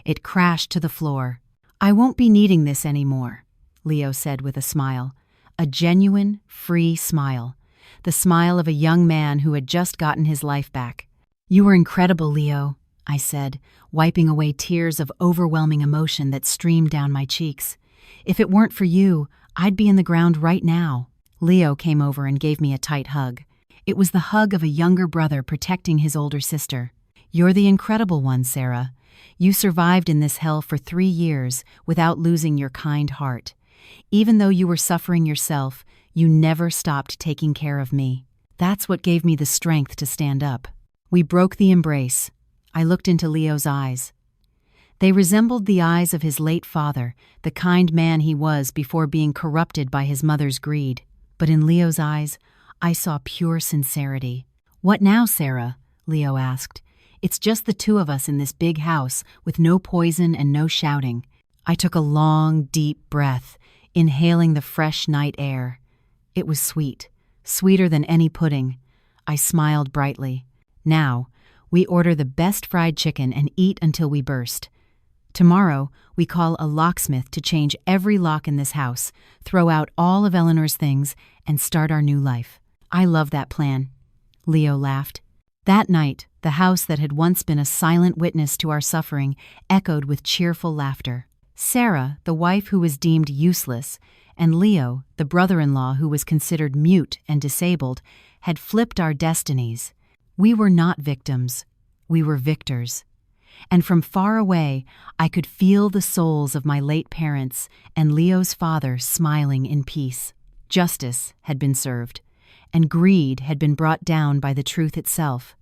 [SPEAKER 1] It crashed to the floor. "I won't be needing this anymore," Leo said with a smile. A genuine, free smile. The smile of a young man who had just gotten his life back. "You were incredible, Leo," I said, wiping away tears of overwhelming emotion that streamed down my cheeks. "If it weren't for you, I'd be in the ground right now." Leo came over and gave me a tight hug. It was the hug of a younger brother protecting his older sister. "You're the incredible one, Sarah. You survived in this hell for 3 years without losing your kind heart. Even though you were suffering yourself, you never stopped taking care of me. That's what gave me the strength to stand up." We broke the embrace. I looked into Leo's eyes. They resembled the eyes of his late father, the kind man he was before being corrupted by his mother's greed. But in Leo's eyes, I saw pure sincerity. "What now, Sarah?" Leo asked. "It's just the two of us in this big house, with no poison and no shouting." I took a long, deep breath, inhaling the fresh night air. It was sweet, sweeter than any pudding. I smiled brightly. "Now, we order the best fried chicken and eat until we burst. Tomorrow, we call a locksmith to change every lock in this house, throw out all of Eleanor's things, and start our new life." "I love that plan," Leo laughed. That night, the house that had once been a silent witness to our suffering echoed with cheerful laughter. Sarah, the wife who was deemed useless, and Leo, the brother-in-law who was considered mute and disabled, had flipped our destinies. We were not victims. We were victors. And from far away, I could feel the souls of my late parents and Leo's father smiling in peace. Justice had been served, and greed had been brought down by the truth itself.